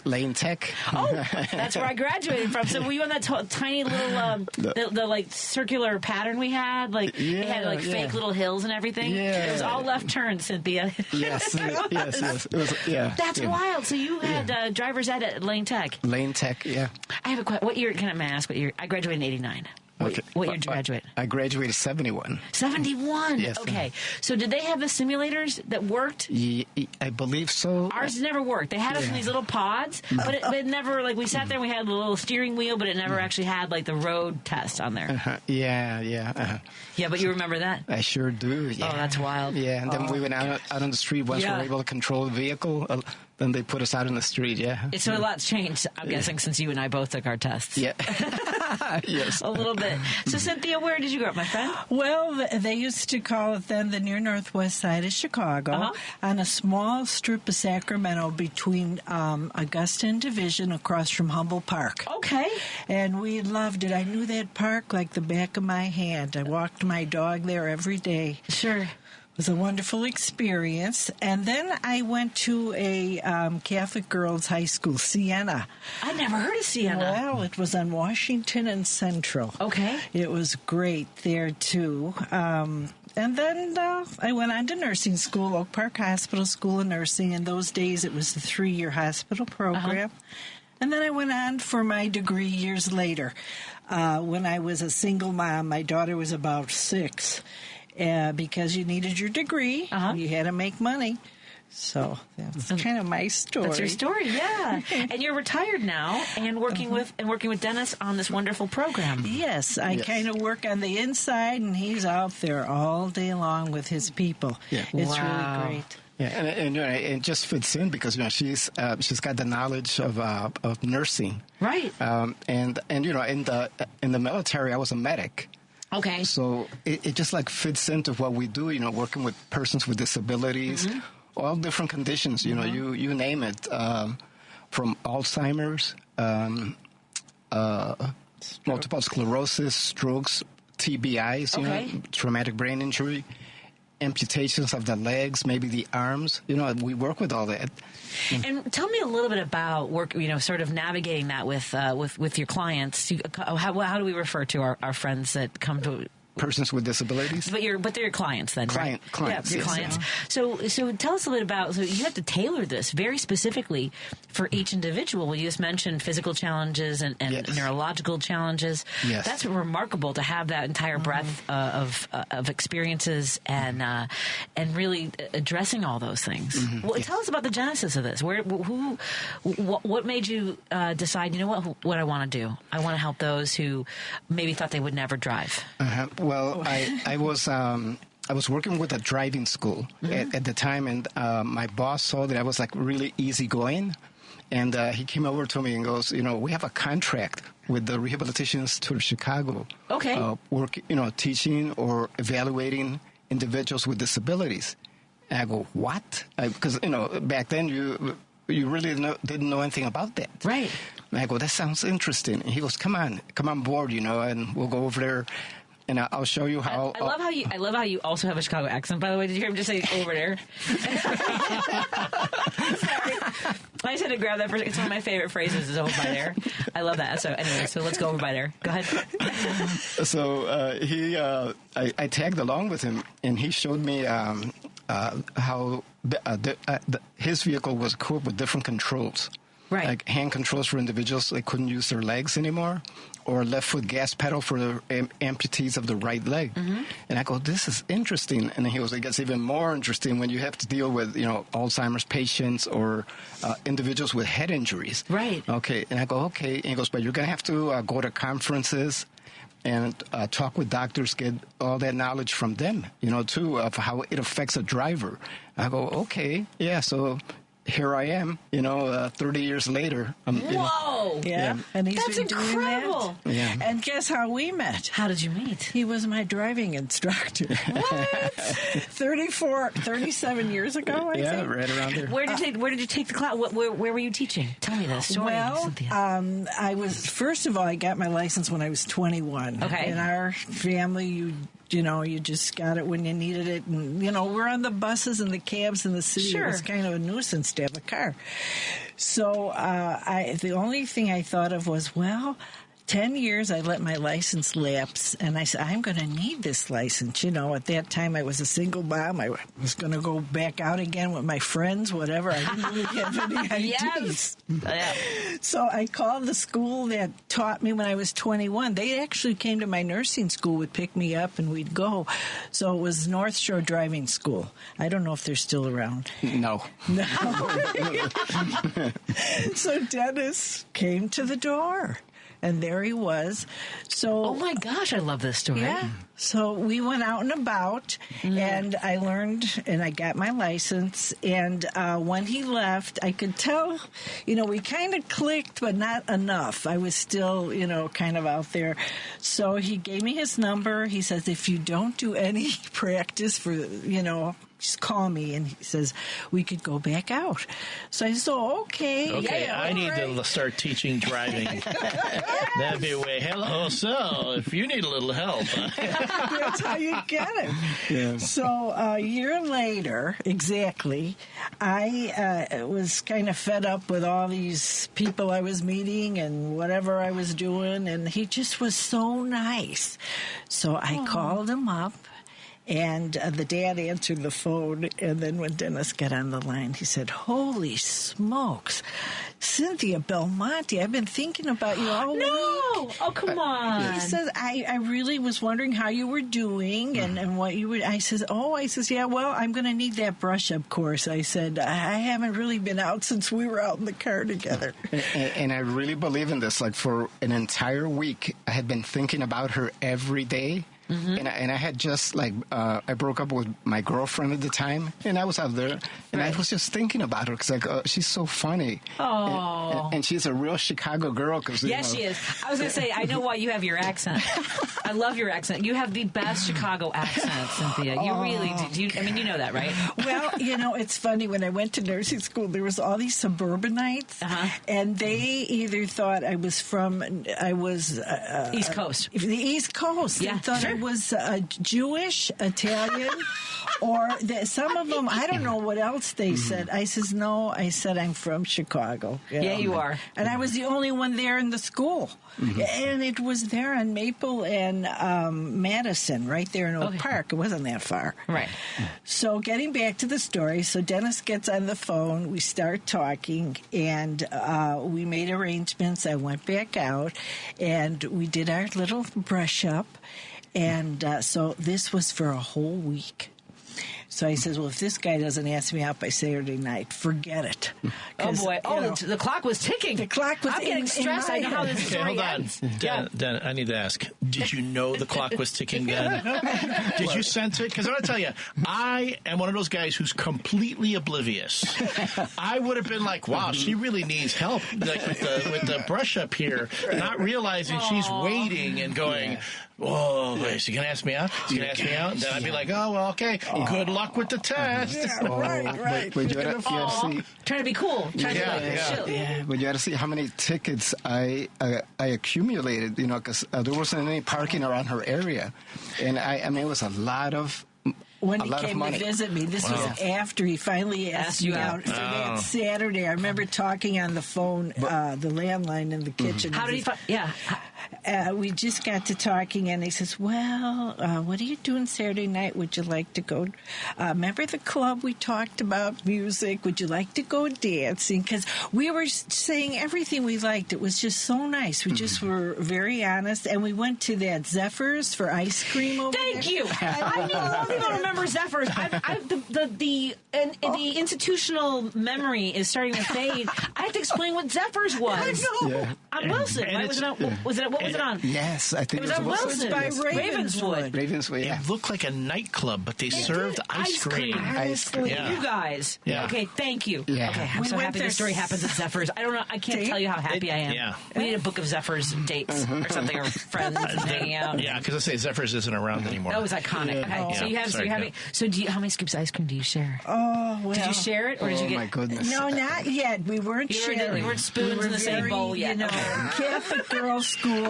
Lane Tech. Oh, that's where I graduated from. So were you on that tiny little, the circular pattern we had? It had fake little hills and everything? Yeah. It was all left turns, Cynthia. Yes. It was, That's wild. So you had driver's ed at Lane Tech. Lane Tech, yeah. I have a question. What year, can I ask what year? I graduated in 89. Okay. What year did you graduate? I graduated 71. 71? Yes. Okay. So did they have the simulators that worked? I believe so. Ours never worked. They had us in these little pods, but it never, we sat there and we had a little steering wheel, but it never actually had, the road test on there. Yeah. Yeah, but you remember that? I sure do, yeah. Oh, that's wild. Yeah, and then we went out on the street. Once we were able to control the vehicle, then they put us out in the street, yeah. So a lot's changed, I'm guessing, since you and I both took our tests. Yeah. Yes. A little bit. So, Cynthia, where did you grow up, my friend? Well, they used to call it then the near northwest side of Chicago, on a small strip of Sacramento between Augusta and Division across from Humboldt Park. Okay. And we loved it. I knew that park like the back of my hand. I walked my dog there every day. Sure. It was a wonderful experience. And then I went to a Catholic girls' high school, Siena. I never heard of Siena. Well, it was on Washington and Central. Okay. It was great there, too. And then I went on to nursing school, Oak Park Hospital School of Nursing. In those days, it was a 3-year hospital program. And then I went on for my degree years later. when I was a single mom. My daughter was about 6. Because you needed your degree, you had to make money. So that's kind of my story. That's your story, yeah. And you're retired now and working with Dennis on this wonderful program. Yes, I kind of work on the inside, and he's out there all day long with his people. Yeah. It's really great. Yeah, and it just fits in because she's got the knowledge of nursing, right? And in the military, I was a medic. Okay. So it just like fits into what we do, working with persons with disabilities, all different conditions, you name it, from Alzheimer's, multiple sclerosis, strokes, TBIs, traumatic brain injury, amputations of the legs, maybe the arms. We work with all that. And tell me a little bit about work, sort of navigating that with your clients. How do we refer to our friends that come to persons with disabilities? But they're your clients then, right? Clients. Yeah, your clients. So tell us a little bit about, so you have to tailor this very specifically for each individual. Well, you just mentioned physical challenges and neurological challenges. Yes. That's remarkable to have that entire breadth of experiences and really addressing all those things. Well, tell us about the genesis of this. What made you decide, what I want to do? I want to help those who maybe thought they would never drive. Well, I was working with a driving school at the time, and my boss saw that I was like really easygoing, and he came over to me and goes, we have a contract with the Rehabilitation Institute of Chicago. Okay. Teaching or evaluating individuals with disabilities. And I go, what? Because back then you really didn't know anything about that. Right. And I go, that sounds interesting. And he goes, come on board, and we'll go over there. And I'll show you how. I love how you also have a Chicago accent. By the way, did you hear him just say over there? Sorry, I just had to grab that. It's one of my favorite phrases. Is over by there. I love that. So anyway, let's go over by there. Go ahead. So I tagged along with him, and he showed me how his vehicle was equipped with different controls. Right. Like hand controls for individuals that couldn't use their legs anymore, or left foot gas pedal for the amputees of the right leg. And I go, this is interesting. And he goes, it gets even more interesting when you have to deal with, Alzheimer's patients or individuals with head injuries. Right. Okay. And I go, okay. And he goes, but you're going to have to go to conferences and talk with doctors, get all that knowledge from them, too, of how it affects a driver. I go, okay. Yeah. So here I am, 30 years later. Whoa! Yeah. And he's That's been doing incredible. that. Yeah. And guess how we met? How did you meet? He was my driving instructor. What? 37 years ago, I think. Right around there. Where did you take the class? Where were you teaching? Tell me the story. Well, I was, first of all, I got my license when I was 21. Okay. In our family, you just got it when you needed it. And, we're on the buses and the cabs in the city. Sure. It was kind of a nuisance to have a car. So the only thing I thought of was, 10 years I let my license lapse, and I said, I'm going to need this license. At that time I was a single mom. I was going to go back out again with my friends, whatever. I didn't really have any ideas. Yes. So I called the school that taught me when I was 21. They actually came to my nursing school, would pick me up, and we'd go. So it was North Shore Driving School. I don't know if they're still around. No. So Dennis came to the door. And there he was. So, oh my gosh, I love this story. Yeah. So we went out and about, and I learned, and I got my license. And when he left, I could tell, we kind of clicked, but not enough. I was still, kind of out there. So he gave me his number. He says, if you don't do any practice for, just call me. And he says, we could go back out. So I said, okay. Okay, yeah, I need to start teaching driving. That'd be a way. Hello, so if you need a little help. That's how you get it. Yeah. So a year later, exactly, I was kind of fed up with all these people I was meeting and whatever I was doing, and he just was so nice. So I called him up. And the dad answered the phone, and then when Dennis got on the line, he said, "Holy smokes, Cynthia Belmonte, I've been thinking about you all week." Oh, come on. He says, I really was wondering how you were doing and what you were. I says, yeah, well, I'm going to need that brush-up course. I said, I haven't really been out since we were out in the car together. And I really believe in this. Like, for an entire week, I had been thinking about her every day. Mm-hmm. And I had just, I broke up with my girlfriend at the time, and I was out there, and I was just thinking about her, because, she's so funny. Oh. And she's a real Chicago girl. Yes, she is. I was going to say, I know why you have your accent. I love your accent. You have the best Chicago accent, Cynthia. You really do. You know that, right? Well, it's funny. When I went to nursing school, there was all these suburbanites, and they either thought I was East Coast. The East Coast. Yeah, they thought I was Jewish, Italian, or some of them, I don't know what else they said. I says, no, I said I'm from Chicago. Yeah, you are. And I was the only one there in the school. Mm-hmm. And it was there on Maple and Madison, right there in Oak Park. It wasn't that far. Right. So getting back to the story, so Dennis gets on the phone, we start talking, and we made arrangements. I went back out, and we did our little brush up. And so this was for a whole week. So he says, well, if this guy doesn't ask me out by Saturday night, forget it. Oh, boy. The clock was ticking. The clock was I'm getting stressed. I know how this story ends. Dan, I need to ask, did you know the clock was ticking then? Did you sense it? Because I'm going to tell you, I am one of those guys who's completely oblivious. I would have been like, wow, she really needs help, like with the brush up here, not realizing she's waiting and going, whoa, is he going to ask me out? Is he going to ask me out? And then I'd be like, oh, well, okay, good luck with the test. Yeah, right. But you gotta see. Trying to be cool. Trying to be chill. But you got to see how many tickets I accumulated, because there wasn't any parking around her area. And I mean, it was a lot of when he came to visit me. This was after he finally asked you out for that Saturday. I remember talking on the phone, the landline in the kitchen. How did he find? Yeah. We just got to talking, and he says, well, what are you doing Saturday night? Would you like to go? Remember the club we talked about, music? Would you like to go dancing? Because we were saying everything we liked. It was just so nice. We just were very honest, and we went to that Zephyrs for ice cream over there. Thank you. I know a lot of people remember Zephyrs. The institutional memory is starting to fade. I have to explain what Zephyrs was. I know. Yeah. On Wilson, right? What was it on? Yes, I think it was on Wilson. By Ravenswood. Yeah. It looked like a nightclub, but they served ice cream. Yeah. You guys. Yeah. Okay, thank you. Yeah. Okay, I'm so happy this story happens at Zephyrs. I don't know. I can't tell you how happy I am. Yeah. We need a book of Zephyrs dates or something, or friends hanging out. Yeah, because I say Zephyrs isn't around anymore. That was iconic. Okay. So how many scoops of ice cream do you share? Oh, well. Did you share it, or did you get? Oh my goodness. No, not yet. We weren't sharing. We weren't spoons in the same bowl yet. Catholic girls' school.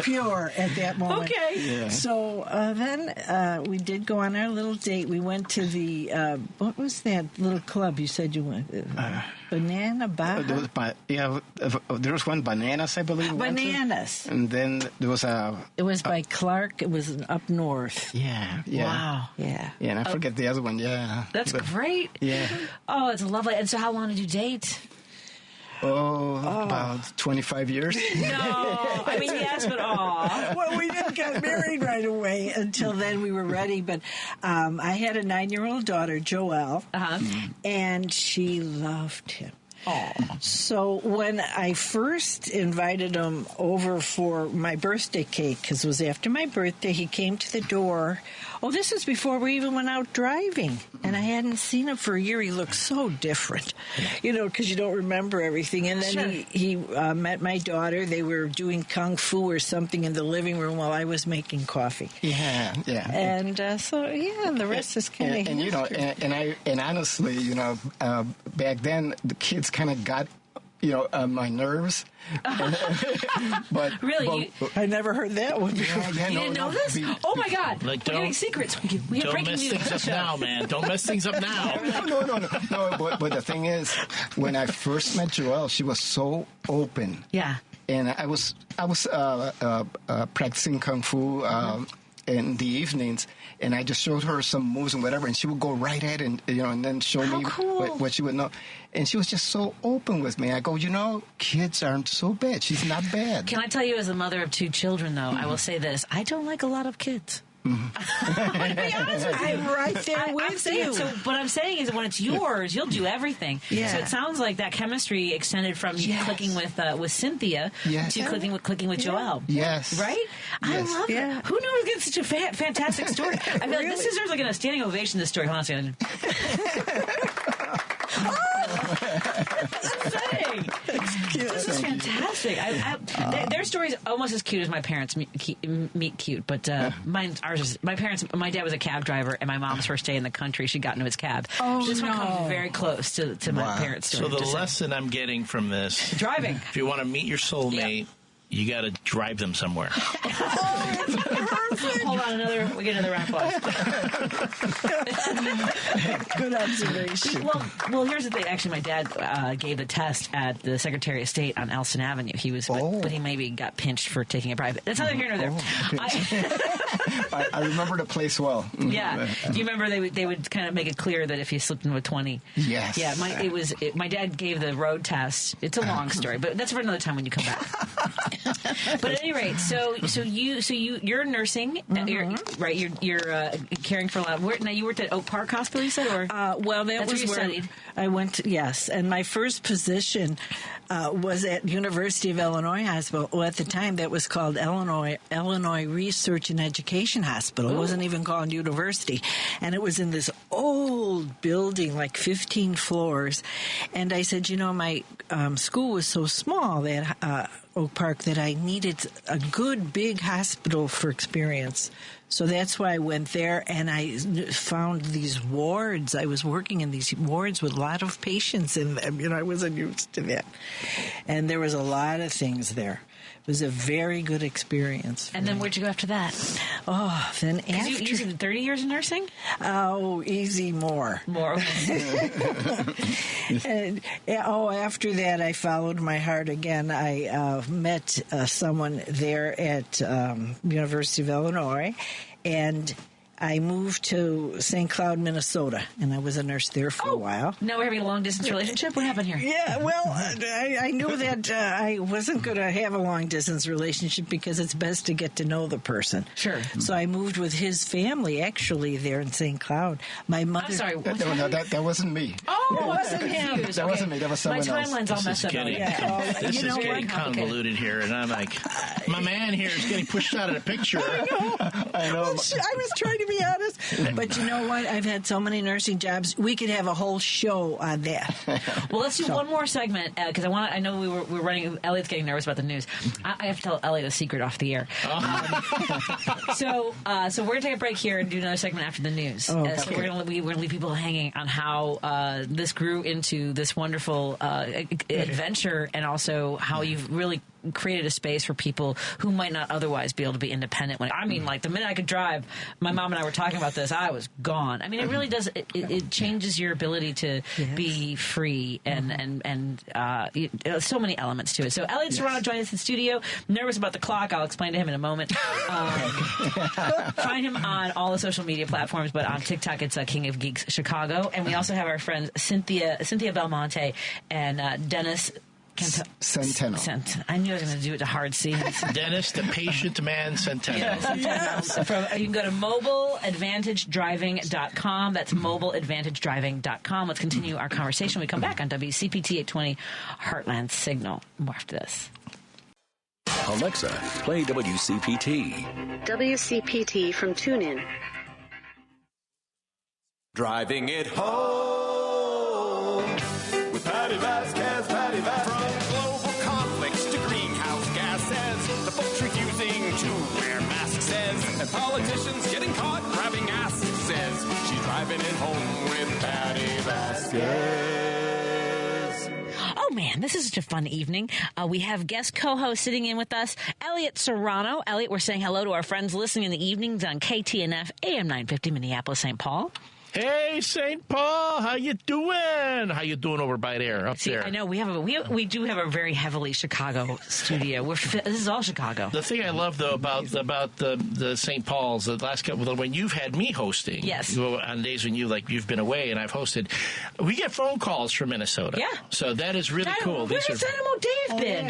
Pure at that moment. Okay. Yeah. So then we did go on our little date. We went to the what was that little club you said you went? Banana Bar. There was one Bananas, I believe. Bananas. And then there was It was by Clark. It was up north. Yeah. Wow. Yeah. Yeah, and I forget the other one. Yeah. That's great. Yeah. Oh, it's lovely. And so, how long did you date? About 25 years. No, I mean, yes, but Well, we didn't get married right away. Until then, we were ready. But I had a 9-year-old daughter, Joelle, and she loved him. So when I first invited him over for my birthday cake, because it was after my birthday, he came to the door. Oh, this was before we even went out driving. And I hadn't seen him for a year. He looked so different, because you don't remember everything. And then he met my daughter. They were doing kung fu or something in the living room while I was making coffee. Yeah. And the rest is kind of and honestly, back then the kids kind of got my nerves. But really, I never heard that one before. You didn't know this? Oh my God! We're getting secrets. We have breaking news. Don't mess things up now, man. Don't mess things up now. No. But the thing is, when I first met Joelle, she was so open. Yeah. And I was practicing kung fu. in the evenings, and I just showed her some moves and whatever, and she would go right at it, and then show me what she would know. And she was just so open with me. I go, kids aren't so bad. She's not bad. Can I tell you, as a mother of 2 children, though, I will say this: I don't like a lot of kids. I'm right there with you. So what I'm saying is, when it's yours, you'll do everything. Yeah. So it sounds like that chemistry extended from you clicking with Cynthia to clicking with Joelle. Yes. Right? I love it. Who knew it was getting such a fantastic story? I feel like this deserves like a standing ovation. This story. Hold on a second. This is fantastic. Their story's almost as cute as my parents meet cute, but my dad was a cab driver, and my mom's first day in the country, she got into his cab. This one comes very close to my parents' story. So the lesson I'm getting from this: driving. If you want to meet your soulmate, you got to drive them somewhere. Hold on, we get another round of applause. Good observation. Well, here's the thing. Actually, my dad gave the test at the Secretary of State on Elson Avenue. He was, but he maybe got pinched for taking a bribe. That's neither here nor there. I remember the place well. Yeah. Do you remember they would kind of make it clear that if you slipped into a 20? Yes. Yeah. My dad gave the road test. It's a long story, but that's for another time when you come back. But at any rate, so you're nursing, you're caring for a lot. Now you worked at Oak Park Hospital, you said, or well, that's was where you studied. I went to, yes, and my first position was at University of Illinois Hospital. Well, at the time that was called Illinois Research and Education Hospital. It wasn't even called university, and it was in this old building, like 15 floors. And I said, my school was so small that Oak Park that I needed a good big hospital for experience. So that's why I went there, and I found these wards. I was working in these wards with a lot of patients in them. I wasn't used to that. And there was a lot of things there. It was a very good experience. And then where'd you go after that? Oh, then after... You did 30 years in nursing? Oh, easy more. More. And, after that, I followed my heart again. I met someone there at University of Illinois, and I moved to St. Cloud, Minnesota, and I was a nurse there for a while. Now we're having a long-distance relationship? What happened here? Yeah, well, I knew that I wasn't going to have a long-distance relationship because it's best to get to know the person. Sure. So I moved with his family, actually, there in St. Cloud. My mother... I'm sorry. No, that wasn't me. Oh, it wasn't him. That wasn't me. That was someone else. My timeline's all messed up. This is getting convoluted here, and I'm like, my man here is getting pushed out of the picture. I know. I was trying to be honest. But you know what? I've had so many nursing jobs. We could have a whole show on that. Well, let's do one more segment because I know we're running. Elliott's getting nervous about the news. I have to tell Elliott a secret off the air. So we're gonna take a break here and do another segment after the news. So we're gonna leave people hanging on how this grew into this wonderful adventure, and also how you've really created a space for people who might not otherwise be able to be independent. Like the minute I could drive, my mom and I were talking about this, I was gone. I mean, it really does. It changes your ability to be free and so many elements to it. So Elliott Serano joined us in the studio. Nervous about the clock. I'll explain to him in a moment. Find him on all the social media platforms, but on TikTok it's King of Geeks Chicago. And we also have our friends Cynthia Belmonte and Dennis Centeno. I knew I was going to do it to hard C. Dennis, the patient man Centeno. Yes. You can go to mobileadvantagedriving.com. That's mobileadvantagedriving.com. Let's continue our conversation when we come back on WCPT 820 Heartland Signal. More after this. Alexa, play WCPT. WCPT from TuneIn. Driving it home with Patti Vasquez. From global conflicts to greenhouse gases, the folks refusing to wear masks says, and politicians getting caught grabbing ass says, she's driving it home with Patti Vasquez. Oh man, this is such a fun evening. We have guest co-host sitting in with us, Elliott Serano. Elliott, we're saying hello to our friends listening in the evenings on KTNF AM 950 Minneapolis, St. Paul. Hey, St. Paul, how you doing? How you doing over by there, up there? I know we do have a very heavily Chicago studio. This is all Chicago. The thing I love though about the St. Paul's, the last couple when you've had me hosting, yes, on days when you've been away and I've hosted, we get phone calls from Minnesota. Yeah, so that is really cool. Where has Dynamo Dave been?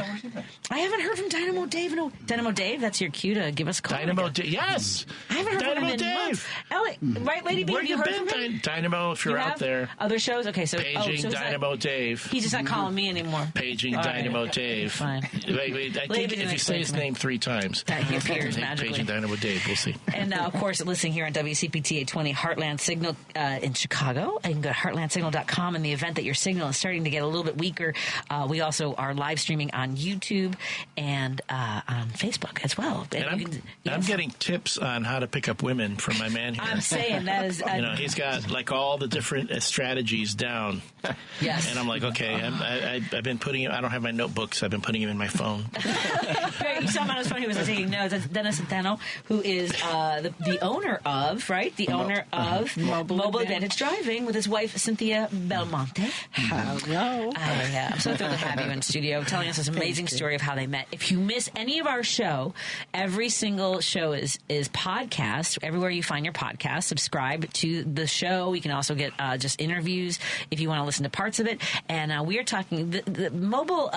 I haven't heard from Dynamo Dave. Dynamo Dave, that's your cue to give us a call. Dynamo Dave, yes. I haven't heard from him in months. Elliott, right, Lady B? Where you heard from him? Dynamo, if you're out there. Other shows? Okay, so Paging Dynamo Dave. He's just not calling me anymore. Paging Dynamo Dave. Fine. Wait, I think if you say his name 3 times, he appears magically. Paging Dynamo Dave, we'll see. And of course, listening here on WCPT 820 Heartland Signal in Chicago. You can go to heartlandsignal.com. In the event that your signal is starting to get a little bit weaker, we also are live streaming on YouTube and on Facebook as well. And I'm getting tips on how to pick up women from my man here. I'm saying that is... he's got like all the different strategies down. Yes. And I'm like, okay, I've been putting him, I don't have my notebooks, I've been putting him in my phone. You saw him on his phone, he was taking notes. That's Dennis Centeno, who is the owner of, right? The owner of Mobile Advantage Driving with his wife, Cynthia Belmonte. Hello. I'm so thrilled to have you in studio telling us this amazing story of how they met. If you miss any of our show, every single show is podcast. Everywhere you find your podcast, subscribe to the show. You can also get just interviews if you want to listen to parts of it. And we are talking the mobile...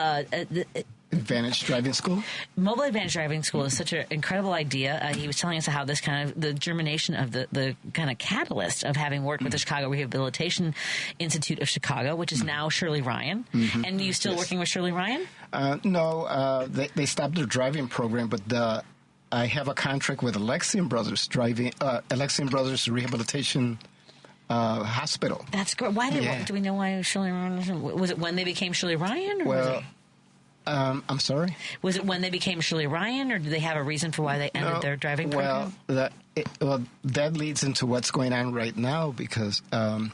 Advantage Driving School? Mobile Advantage Driving School is such an incredible idea. He was telling us how this kind of, the germination of the kind of catalyst of having worked with the Chicago Rehabilitation Institute of Chicago, which is now Shirley Ryan. Mm-hmm. And you still working with Shirley Ryan? No, they stopped their driving program, but I have a contract with Alexian Brothers Rehabilitation Hospital. That's great. Do we know why Shirley Ryan? Was it when they became Shirley Ryan? Or I'm sorry? Was it when they became Shirley Ryan, or do they have a reason for why they ended their driving program? That leads into what's going on right now because a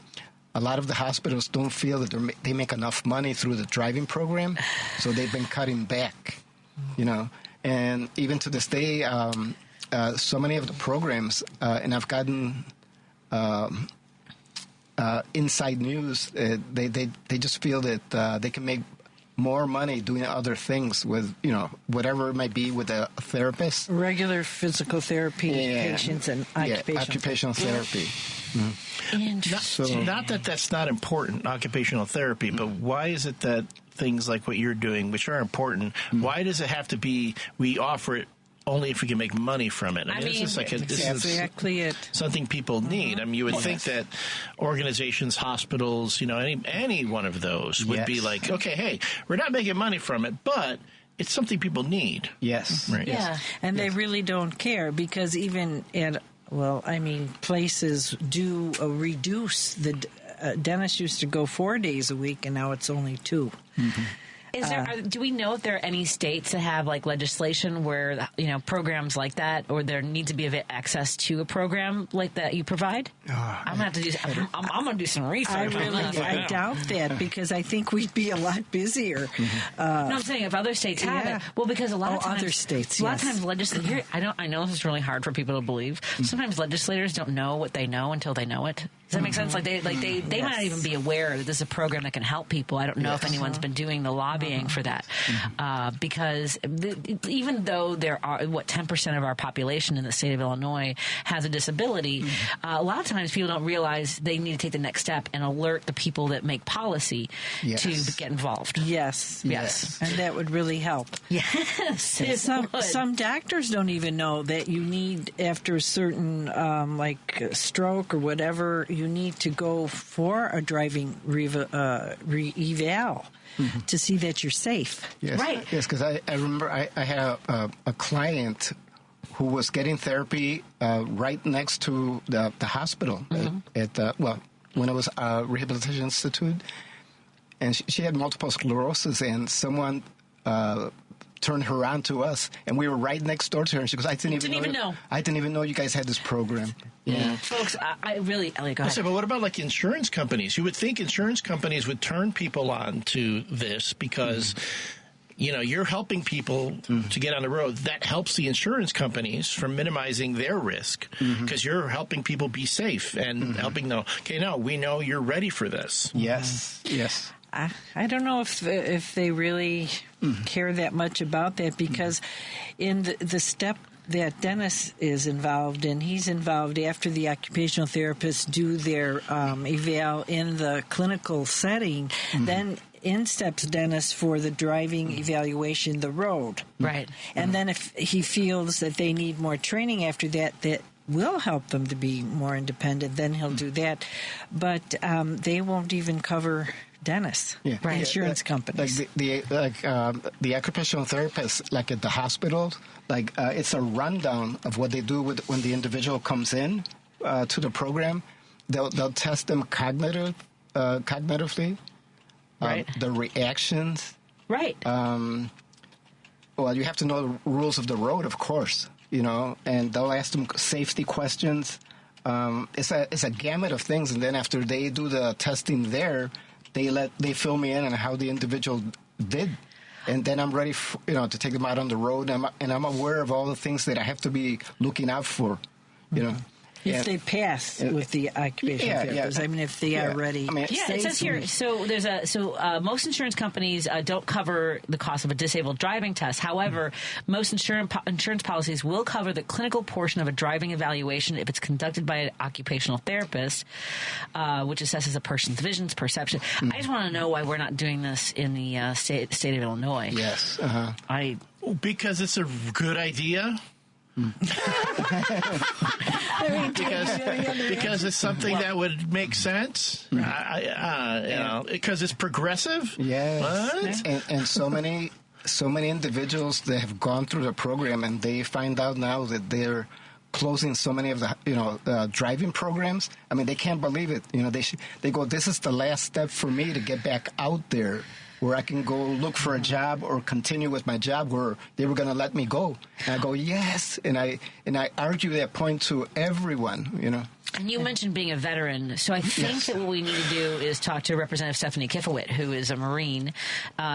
lot of the hospitals don't feel that they make enough money through the driving program, so they've been cutting back, And even to this day, so many of the programs, and I've gotten inside news, they just feel that they can make more money doing other things with, whatever it might be with a therapist. Regular physical therapy patients and occupational therapy. Mm-hmm. Not that that's not important, occupational therapy, but why is it that things like what you're doing, which are important, why does it have to be we offer it only if we can make money from it? This is exactly it. Something people need. You would think that organizations, hospitals, any one of those would be like, okay, hey, we're not making money from it, but it's something people need. Yes. Right. Yeah. And they really don't care because even at, places do reduce the dentists used to go 4 days a week, and now it's only 2. Mm-hmm. Do we know if there are any states that have legislation where programs like that, or there needs to be access to a program like that you provide? I'm gonna have to do. I'm gonna do some research. I doubt that because I think we'd be a lot busier. No, I'm saying if other states have it, well, because a lot of times other states, a lot of times legislators. I know this is really hard for people to believe. Sometimes legislators don't know what they know until they know it. Does that make sense? They might not even be aware that this is a program that can help people. I don't know if anyone's been doing the lobbying for that, because even though there are 10% of our population in the state of Illinois has a disability, a lot of times people don't realize they need to take the next step and alert the people that make policy to get involved. Yes, and that would really help. Yes, some doctors don't even know that you need after a certain stroke or whatever. You need to go for a driving re-eval to see that you're safe. Yes. Right. Yes, because I remember I had a client who was getting therapy right next to the hospital when it was a rehabilitation institute, and she had multiple sclerosis, and someone turned her on to us, and we were right next door to her. And she goes, I didn't even know. I didn't even know you guys had this program. Yeah. Folks, I really, Elliott, go ahead. But what about insurance companies? You would think insurance companies would turn people on to this because you're helping people to get on the road. That helps the insurance companies from minimizing their risk because you're helping people be safe and helping them. Okay, no, we know you're ready for this. Yes, yes. I don't know if they really care that much about that, because in the step that Dennis is involved in, he's involved after the occupational therapists do their eval in the clinical setting, then in steps Dennis for the driving evaluation, the road. Right. And then if he feels that they need more training after that will help them to be more independent, then he'll do that. But they won't even cover Dennis, insurance companies. Like the occupational therapists, like at the hospital, it's a rundown of what they do when the individual comes in to the program. They'll test them cognitively, the reactions. Right. Well, you have to know the rules of the road, of course, and they'll ask them safety questions. It's a gamut of things, and then after they do the testing there, they fill me in on how the individual did, and then I'm ready to take them out on the road, and I'm aware of all the things that I have to be looking out for, If they pass with the occupational therapist, I mean, if they are ready. It says here. So most insurance companies don't cover the cost of a disabled driving test. However, most insurance policies will cover the clinical portion of a driving evaluation if it's conducted by an occupational therapist, which assesses a person's visions, perception. I just want to know why we're not doing this in the state of Illinois. Yes, because it's a good idea. Because it's something that would make sense, because it's progressive. Yes, and so many individuals that have gone through the program, and they find out now that they're closing so many of the driving programs. I mean, they can't believe it. They go, this is the last step for me to get back out there, where I can go look for a job or continue with my job where they were going to let me go. And I go, yes. And I argue that point to everyone, And you mentioned being a veteran, so I think that what we need to do is talk to Representative Stephanie Kifowit, who is a Marine.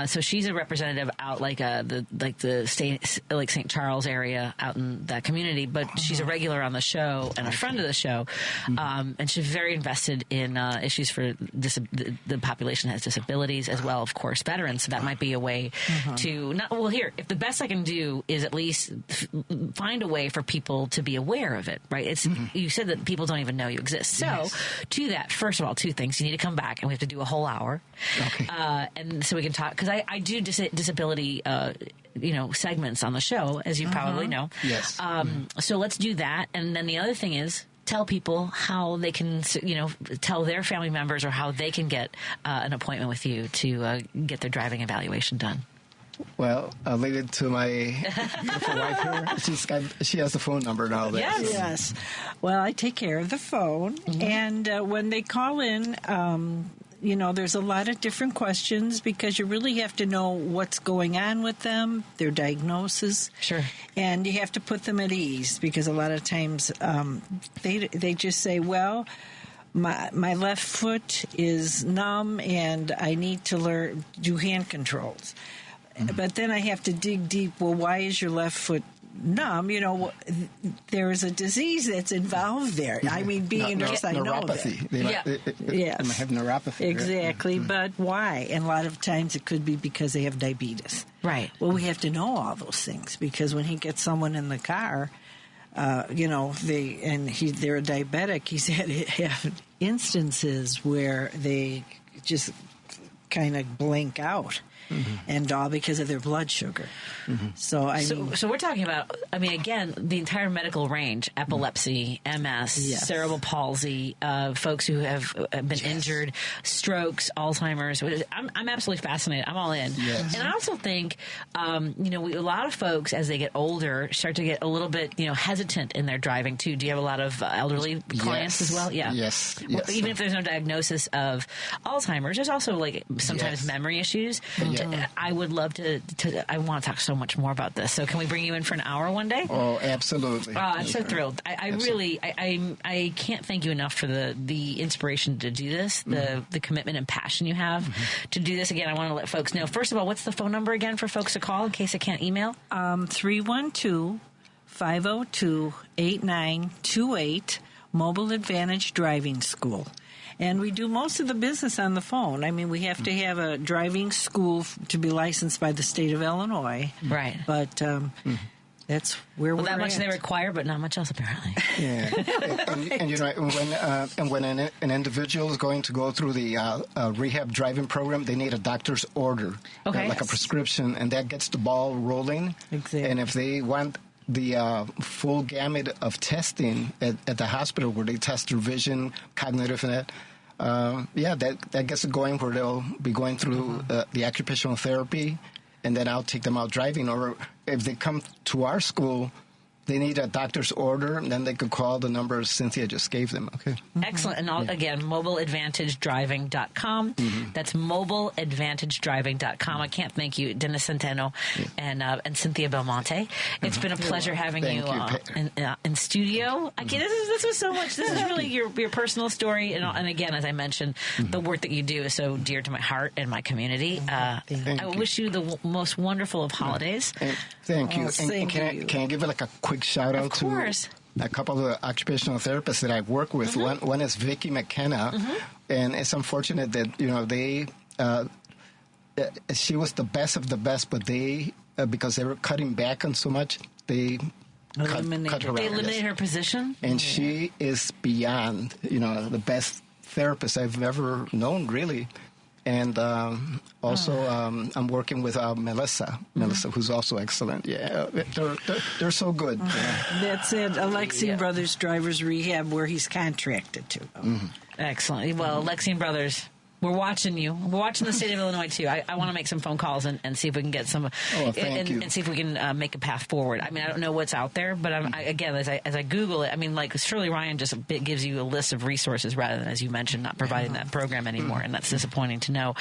So she's a representative out the state, like St. Charles area, out in that community. But she's a regular on the show and a friend of the show, and she's very invested in issues for the population that has disabilities, as well, of course, veterans. So that might be a way to if the best I can do is at least find a way for people to be aware of it. Right? It's you said that people don't even know you exist. So to that, first of all, two things. You need to come back, and we have to do a whole hour. Okay. And so we can talk, because I do disability segments on the show, as you probably know. Yes. So let's do that. And then the other thing is tell people how they can, tell their family members or how they can get an appointment with you to get their driving evaluation done. Well, I'll leave it to my beautiful wife here. She has the phone number now. Yes. Well, I take care of the phone, and when they call in, there's a lot of different questions, because you really have to know what's going on with them, their diagnosis. Sure. And you have to put them at ease, because a lot of times they just say, well, my left foot is numb and I need to do hand controls. But then I have to dig deep. Well, why is your left foot numb? There is a disease that's involved there. I mean, being a nurse, I know that. They might have neuropathy. Exactly. Right? But why? And a lot of times it could be because they have diabetes. Right. Well, we have to know all those things, because when he gets someone in the car, they're a diabetic, he's had instances where they just kind of blank out. And all because of their blood sugar. So we're talking about, again, the entire medical range: epilepsy, MS, cerebral palsy, folks who have been injured, strokes, Alzheimer's. I'm absolutely fascinated. I'm all in. Yes. And I also think, a lot of folks, as they get older, start to get a little bit, hesitant in their driving too. Do you have a lot of elderly clients as well? Yeah. Yes. Well, even if there's no diagnosis of Alzheimer's, there's also sometimes memory issues. And I would love to. I want to talk so much more about this. So can we bring you in for an hour one day? Oh, absolutely. I'm so thrilled. I can't thank you enough for the inspiration to do this, the commitment and passion you have to do this. Again, I want to let folks know. First of all, what's the phone number again for folks to call in case I can't email? 312-502-8928, Mobile Advantage Driving School. And we do most of the business on the phone. I mean, we have to have a driving school to be licensed by the state of Illinois. Right. But that's where we're that much at. they require, but not much else apparently. Yeah. and when an individual is going to go through the rehab driving program, they need a doctor's order, like a prescription, and that gets the ball rolling. Exactly. And if they want the full gamut of testing at the hospital where they test their vision, cognitive, and that, that gets it going where they'll be going through the occupational therapy, and then I'll take them out driving. Or if they come to our school, they need a doctor's order, and then they could call the number Cynthia just gave them. Okay. Excellent. And again, mobileadvantagedriving.com. That's mobileadvantagedriving.com. I can't thank you, Dennis Centeno and Cynthia Belmonte. It's been a pleasure having you in studio. This was so much. This is really your personal story. And again, as I mentioned, the work that you do is so dear to my heart and my community. I wish you the most wonderful of holidays. Thank you. And can I give it like a quick shout out to a couple of the occupational therapists that I've worked with. One is Vicky McKenna, and it's unfortunate that they she was the best of the best, but they because they were cutting back on so much, they cut her out. They eliminated her position, and she is beyond the best therapist I've ever known, really. And also, I'm working with Melissa, who's also excellent. Yeah, they're so good. That's it. Alexian Brothers Drivers Rehab, where he's contracted to. Excellent. Well, Alexian Brothers, we're watching you. We're watching the state of Illinois, too. I want to make some phone calls and see if we can get some, and see if we can make a path forward. I mean, I don't know what's out there, but again, as I Google it, I mean, like Shirley Ryan just gives you a list of resources rather than, as you mentioned, not providing that program anymore, and that's disappointing to know.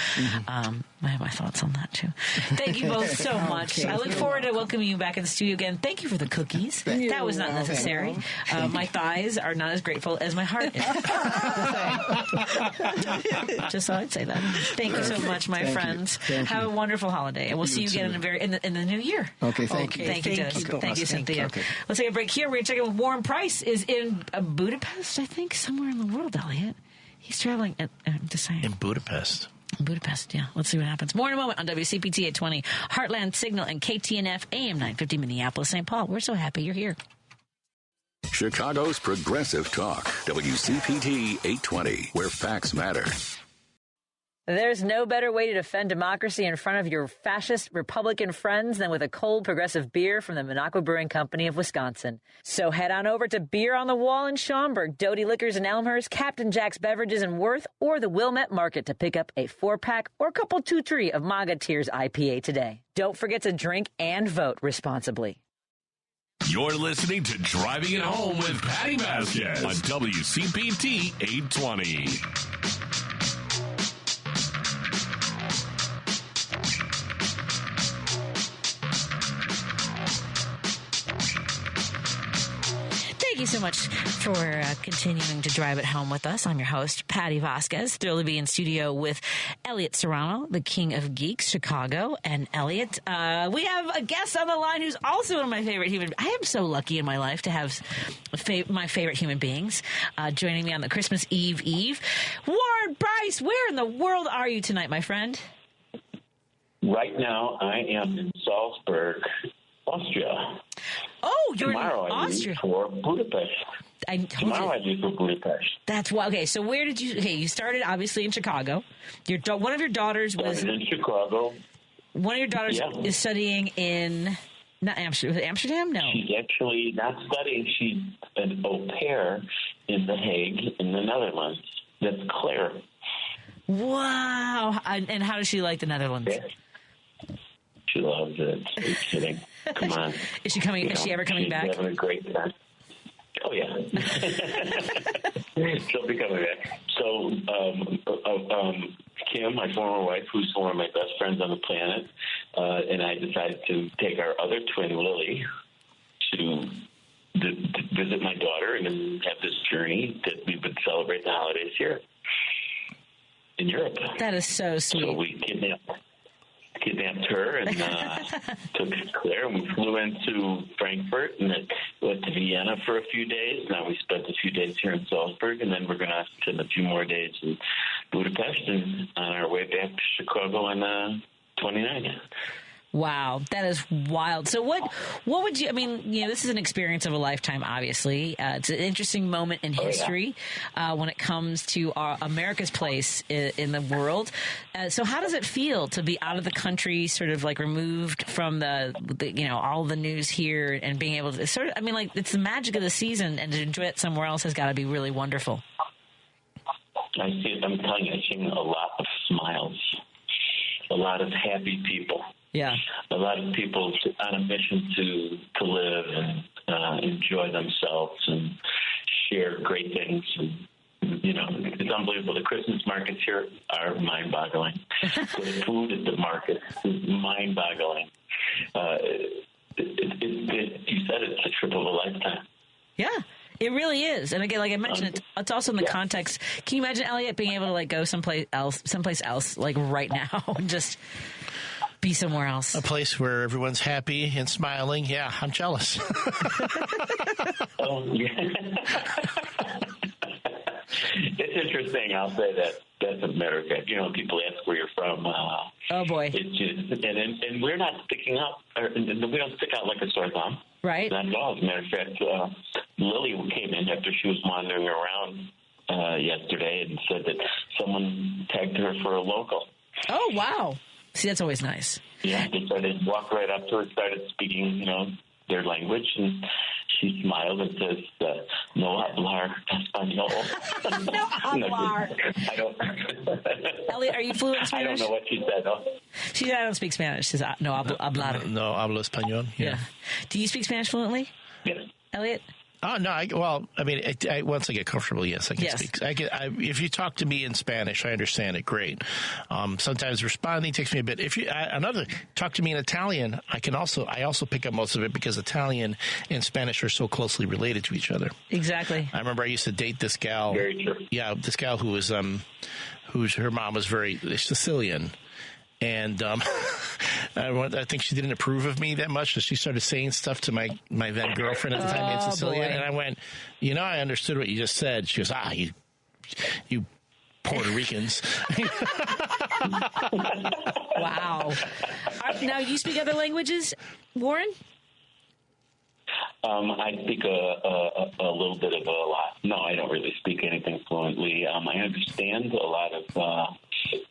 I have my thoughts on that, too. Thank you both so much. I look forward to welcoming you back in the studio again. Thank you for the cookies. That was not necessary. My thighs are not as grateful as my heart is. Just so I'd say that. Thank you so much, my friends. Have a wonderful holiday, and we'll see you again in the new year. Okay, thank you. Thank you, Dennis. Thank you, Cynthia. Okay. Let's take a break here. We're going to check in with Warren Preiss. Is in Budapest, I think, somewhere in the world, Elliott. He's traveling in Budapest. Budapest, yeah. Let's see what happens. More in a moment on WCPT 820, Heartland Signal, and KTNF AM 950 Minneapolis, St. Paul. We're so happy you're here. Chicago's Progressive Talk, WCPT 820, where facts matter. There's no better way to defend democracy in front of your fascist Republican friends than with a cold progressive beer from the Minocqua Brewing Company of Wisconsin. So head on over to Beer on the Wall in Schaumburg, Doty Liquors in Elmhurst, Captain Jack's Beverages in Worth, or the Wilmette Market to pick up a 4-pack or couple 2-3 of Maga Tears IPA today. Don't forget to drink and vote responsibly. You're listening to Driving It Home with Patti Vasquez on WCPT 820. Thank you so much for continuing to drive it home with us. I'm your host, Patti Vasquez. Thrilled to be in studio with Elliott Serano, the King of Geeks, Chicago. And Elliott, we have a guest on the line who's also one of my favorite human. I am so lucky in my life to have my favorite human beings joining me on the Christmas Eve. Warren Preiss, where in the world are you tonight, my friend? Right now, I am in Salzburg, Austria. Oh, you're Tomorrow in Austria. I leave for Budapest. Tomorrow I leave for Budapest. That's why. Okay, so where did you? Okay, you started obviously in Chicago. One of your daughters was in Chicago. One of your daughters is studying in not Amsterdam. Was it Amsterdam? No. She's actually not studying. She's an au pair in The Hague, in the Netherlands. That's Claire. Wow! And how does she like the Netherlands? Yeah. She loves it. Are you kidding? Come on. Is she coming? Is she ever coming back? She's having a great time. Oh, yeah. She'll be coming back. So, Kim, my former wife, who's one of my best friends on the planet, and I decided to take our other twin, Lily, to visit my daughter and then have this journey that we would celebrate the holidays here in Europe. That is so sweet. So we kidnapped her and took Claire, and we flew into Frankfurt and then went to Vienna for a few days. Now we spent a few days here in Salzburg, and then we're going to spend a few more days in Budapest and on our way back to Chicago on the 29th. Wow, that is wild. So what would you, I mean, this is an experience of a lifetime, obviously. It's an interesting moment in history when it comes to America's place in the world. So how does it feel to be out of the country, sort of like removed from the all the news here and being able to sort of, I mean, like it's the magic of the season, and to enjoy it somewhere else has got to be really wonderful. I'm telling you, I see a lot of smiles, a lot of happy people. Yeah, a lot of people on a mission to live and enjoy themselves and share great things. And, it's unbelievable. The Christmas markets here are mind-boggling. The food at the market is mind-boggling. You said it's a trip of a lifetime. Yeah. It really is. And again, like I mentioned, it's also in the context. Can you imagine Elliott being able to like go someplace else like right now and just be somewhere else? A place where everyone's happy and smiling. Yeah, I'm jealous. It's interesting. I'll say that's America. People ask where you're from. Oh boy! It's just, and we're not sticking out. We don't stick out like a sore thumb. Right. Not at all. As a matter of fact, Lily came in after she was wandering around yesterday and said that someone tagged her for a local. Oh wow! See, that's always nice. Yeah, they walked right up to her, started speaking, their language, and she smiled and says, "No hablar español." No hablar. I don't. Elliott, are you fluent in Spanish? I don't know what she said. She said, "I don't speak Spanish." She says, "No hablar." No hablo español. Yeah. Do you speak Spanish fluently? Yes. Elliott? Oh, no. Once I get comfortable, yes, I can speak. If you talk to me in Spanish, I understand it great. Sometimes responding takes me a bit. Talk to me in Italian, I also pick up most of it because Italian and Spanish are so closely related to each other. Exactly. I remember I used to date this gal. Very true. Yeah, this gal who was, her mom was very Sicilian. And I think she didn't approve of me that much, so she started saying stuff to my then girlfriend at the time in Sicilian. Boy. And I went, I understood what you just said. She goes, you Puerto Ricans. Wow. Now, you speak other languages, Warren? I speak a little bit of a lot. No, I don't really speak anything fluently. I understand a lot of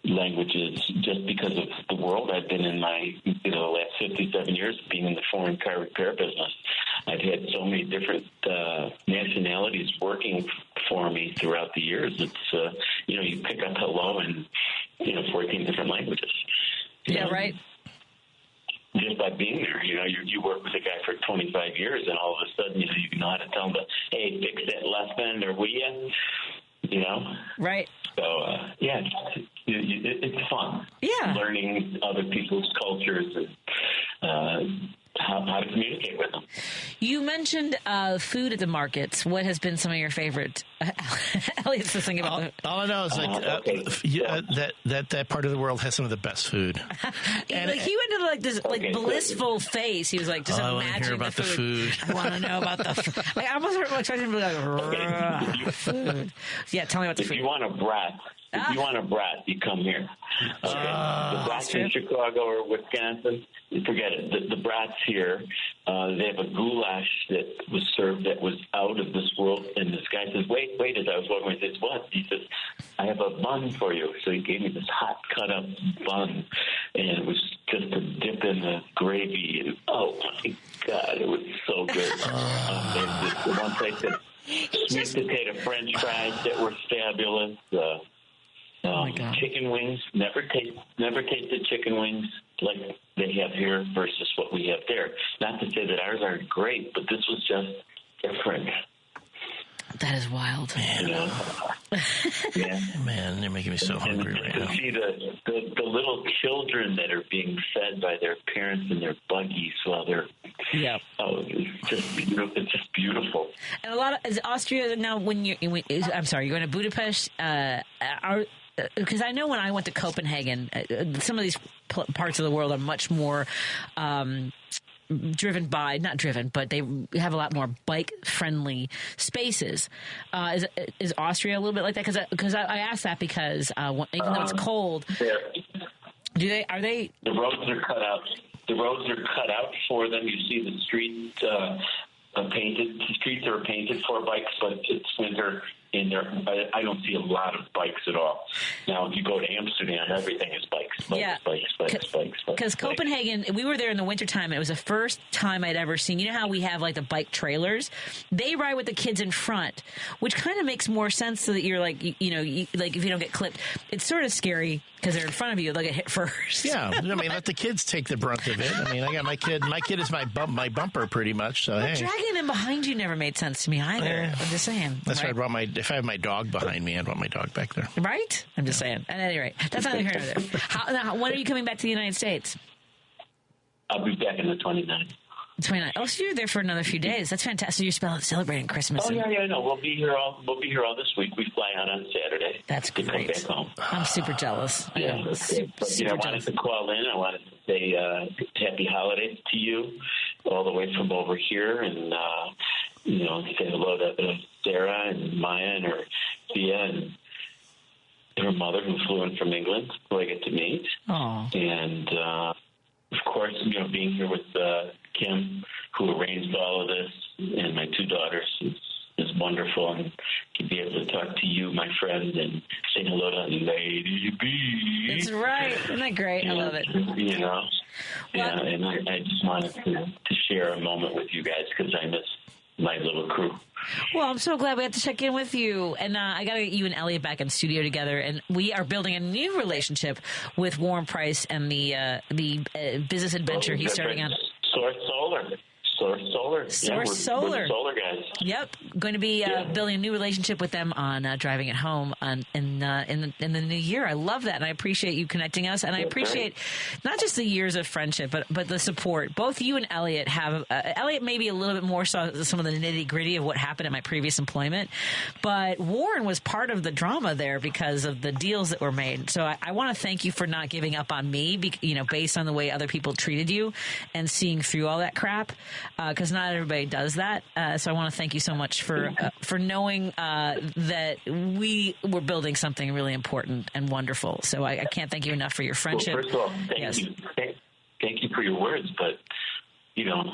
languages just because of the world I've been in my last 57 years being in the foreign car repair business. I've had so many different nationalities working for me throughout the years. It's you pick up hello in 14 different languages. Yeah, right. Just by being there, you work with a guy for 25 years, and all of a sudden, you know how to tell him, hey, fix that left end, or will you? Right. So, it's fun. Yeah. Learning other people's cultures and how to communicate with them. You mentioned food at the markets. What has been some of your favorite? Elliott's just thinking about all I know is that part of the world has some of the best food. And he went into this blissful face. He was like, just imagining the food. I want to know about the food. I almost heard my question be like, food. Yeah, tell me about the food. If you want a brat, you come here. Okay. The brats in Chicago or Wisconsin, forget it. The brats here, they have a goulash that was served that was out of this world. And this guy says, wait, as I was walking, I said, what? He says, I have a bun for you. So he gave me this hot cut-up bun, and it was just a dip in the gravy. And, oh, my God, it was so good. There's this one place that sweet potato French fries that were fabulous. Oh my God. Chicken wings. Never tasted chicken wings like they have here versus what we have there. Not to say that ours aren't great, but this was just different. That is wild. You know? Yeah. Man, you're making me so hungry right now. To see the little children that are being fed by their parents in their buggies while they're it's just beautiful. And a lot of is Austria now. I'm sorry, you're going to Budapest. Because I know when I went to Copenhagen, some of these parts of the world are much more not driven, but they have a lot more bike-friendly spaces. Is Austria a little bit like that? Because I asked that because even though it's cold, are they? The roads are cut out. The roads are cut out for them. You see the streets painted. The streets are painted for bikes, but it's winter. In there, I don't see a lot of bikes at all. Now, if you go to Amsterdam, everything is bikes. Because Copenhagen, we were there in the wintertime, and it was the first time I'd ever seen. You know how we have like the bike trailers? They ride with the kids in front, which kind of makes more sense so that you're like, like if you don't get clipped. It's sort of scary because they're in front of you, they'll get hit first. Yeah, I mean, let the kids take the brunt of it. I mean, I got my kid. My kid is my bumper pretty much. So but dragging them behind you never made sense to me either. I'm just saying. That's why I brought if I have my dog behind me, I'd want my dog back there. Right? I'm just saying. At any rate, that's not here nor there. When are you coming back to the United States? I'll be back in the 29th. 29. Oh, so you're there for another few days. That's fantastic. You're celebrating Christmas. Oh, yeah, no. We'll be here all this week. We fly out on Saturday. That's great. Come back home. I'm super jealous. Yeah, I wanted to call in. I wanted to say happy holidays to you all the way from over here, and say hello to Sarah and Maya and her Thea and her mother who flew in from England, who I get to meet. Aww. And of course, being here with Kim, who arranged all of this, and my two daughters is wonderful, and to be able to talk to you, my friend, and say hello to Lady B. That's right. Isn't that great? I love it. And I just wanted to share a moment with you guys because I miss my little crew. Well, I'm so glad we had to check in with you. And I got to get you and Elliott back in studio together. And we are building a new relationship with Warren Preiss and the business adventure he's starting on. Source Solar. Source Solar guys. Yep, going to be building a new relationship with them on Driving It Home in the new year. I love that, and I appreciate you connecting us, and I appreciate not just the years of friendship, but the support. Both you and Elliott have Elliott maybe a little bit more so some of the nitty gritty of what happened at my previous employment, but Warren was part of the drama there because of the deals that were made. So I want to thank you for not giving up on me, based on the way other people treated you and seeing through all that crap. Because not everybody does that. So I want to thank you so much for knowing that we were building something really important and wonderful. So I can't thank you enough for your friendship. Well, first of all, thank you for your words, but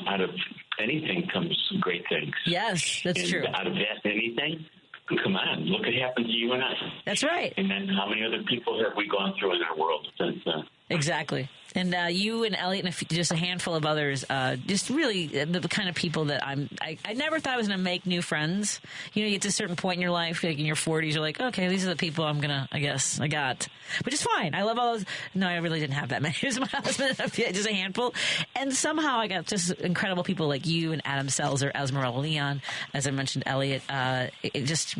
out of anything comes great things. Yes, that's true. Out of that anything, come on, look what happened to you and I. That's right. And then how many other people have we gone through in our world since then? Exactly. And you and Elliott and just a handful of others, just really the kind of people that I never thought I was going to make new friends. You get to a certain point in your life, like in your 40s, you're like, okay, these are the people I got. Which is fine. I love all those. No, I really didn't have that many. It was my husband, just a handful. And somehow I got just incredible people like you and Adam Selzer, Esmeralda Leon, as I mentioned, Elliott. Just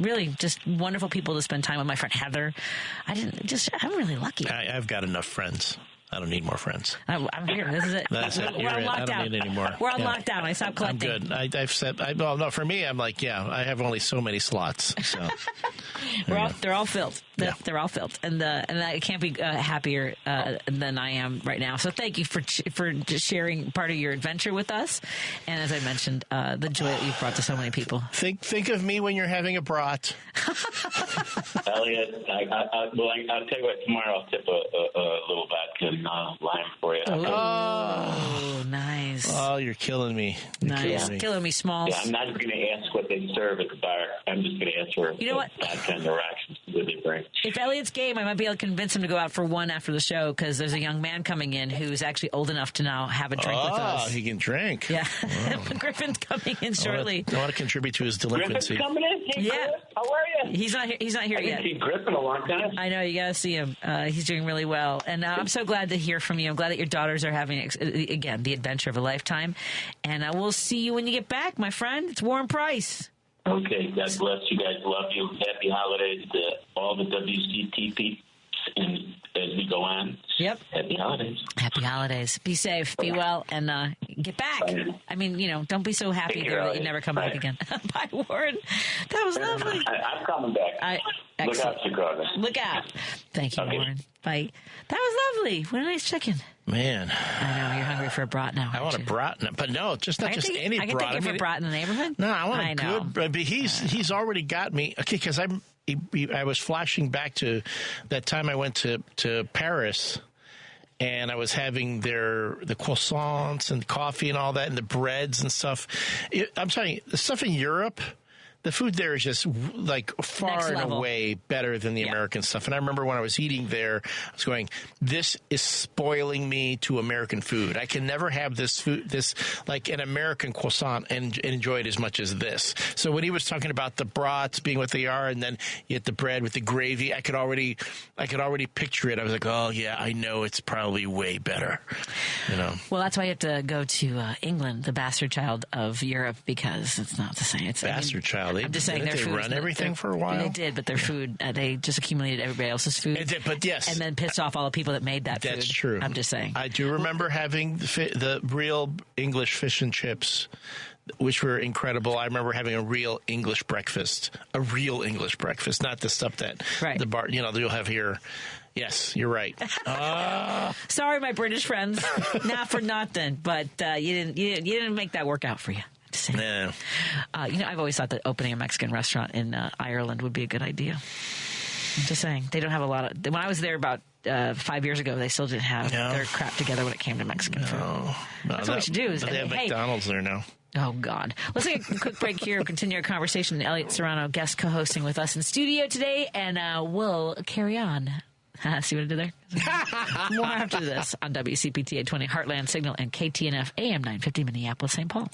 wonderful people to spend time with. My friend Heather. I'm really lucky. I've got enough friends. I don't need more friends. I'm here. This is it. That's it. We're on lockdown. I don't need any more. We're on lockdown. I stopped collecting. I'm good. I've said. No. For me, I'm like, I have only so many slots. So they're all filled. They're all filled, and I can't be happier than I am right now. So thank you for just sharing part of your adventure with us, and as I mentioned, the joy that you've brought to so many people. Think of me when you're having a brat. Elliott, I'll tell you what. Tomorrow I'll tip a little vodka and lime for you. Oh, nice. Oh, you're killing me. Killing me, Smalls. Yeah, I'm not going to ask what they serve at the bar. I'm just going to ask for vodka and the rocks that they bring. If Elliott's game, I might be able to convince him to go out for one after the show because there's a young man coming in who's actually old enough to now have a drink with us. Oh, he can drink. Yeah. Griffin's coming in shortly. I want to contribute to his delinquency. Griffin's coming in? Hey, yeah. Griff, how are you? He's not here yet. I didn't see Griff in a long time. I know. You got to see him. He's doing really well. And I'm so glad to hear from you. I'm glad that your daughters are having, again, the adventure of a lifetime. And we'll see you when you get back, my friend. It's Warren Preiss. Okay, God bless you guys. Love you. Happy holidays to all the WCT peeps. And as we go on, yep. Happy holidays. Happy holidays. Be safe, be well, and get back. I mean, don't be so happy there that you never come back again. Bye, Warren. That was lovely. I'm coming back. Look out, Chicago. Look out. Thank you, Warren. Bye. That was lovely. What a nice chicken. Man. I know, you're hungry for a brat now. I want a brat, but no, just not just any brat. I can take you for brat in the neighborhood? No, I want a good, but he's already got me. Okay, because I was flashing back to that time I went to Paris, and I was having the croissants and coffee and all that, and the breads and stuff. I'm telling you, the stuff in Europe, the food there is just like far and away better than the American stuff. And I remember when I was eating there, I was going, this is spoiling me to American food. I can never have this food, like an American croissant and enjoy it as much as this. So when he was talking about the brats being what they are, and then you get the bread with the gravy, I could already picture it. I was like, oh yeah, I know it's probably way better. Well, that's why you have to go to England, the bastard child of Europe, because it's not the same. It's bastard child. I'm just saying their food. They run everything for a while. They did, but their food, they just accumulated everybody else's food. But yes, and then pissed off all the people that made that food. That's true. I'm just saying. I do remember having the real English fish and chips, which were incredible. I remember having a real English breakfast, not the stuff that the bar, you'll have here. Yes, you're right. Sorry, my British friends, not for nothing, but you didn't make that work out for you. No. I've always thought that opening a Mexican restaurant in Ireland would be a good idea. I'm just saying. They don't have a lot of... When I was there about 5 years ago, they still didn't have their crap together when it came to Mexican food. That's what we should do. They have McDonald's there now. Oh, God. Let's take a quick break here. We'll continue our conversation. Elliott Serano, guest co-hosting with us in studio today, and we'll carry on. See what I did there? More after this on WCPT 820 Heartland Signal and KTNF AM 950 Minneapolis, St. Paul.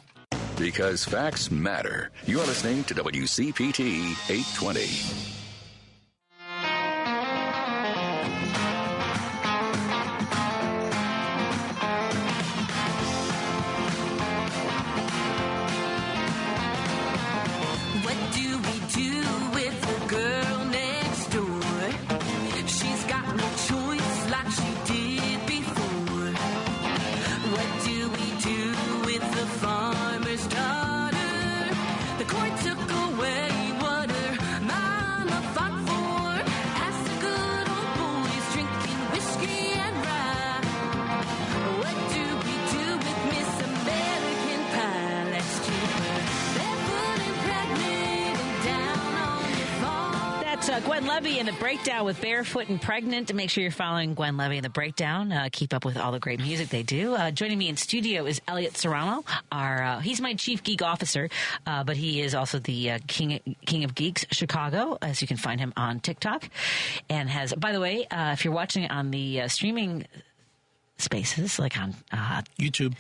Because facts matter. You're listening to WCPT 820. What do we do with the girl next door? She's got no choice like she did before. What do we do with the farmer's daughter? The court took away what her mama fought for. As the good old boys drinking whiskey and rye. What do we do with Miss American Pie? Let's keep her barefoot and pregnant and down on the farm. That's Gwen Levy in the Breakdown with Barefoot and Pregnant. Make sure you're following Gwen Levy in the Breakdown. Keep up with all the great music they do. Joining me in studio is Elliott Serano. He's my chief geek officer, but he is also the King of Geeks Chicago, as you can find him on TikTok. And has, by the way, if you're watching on the streaming spaces, like on YouTube.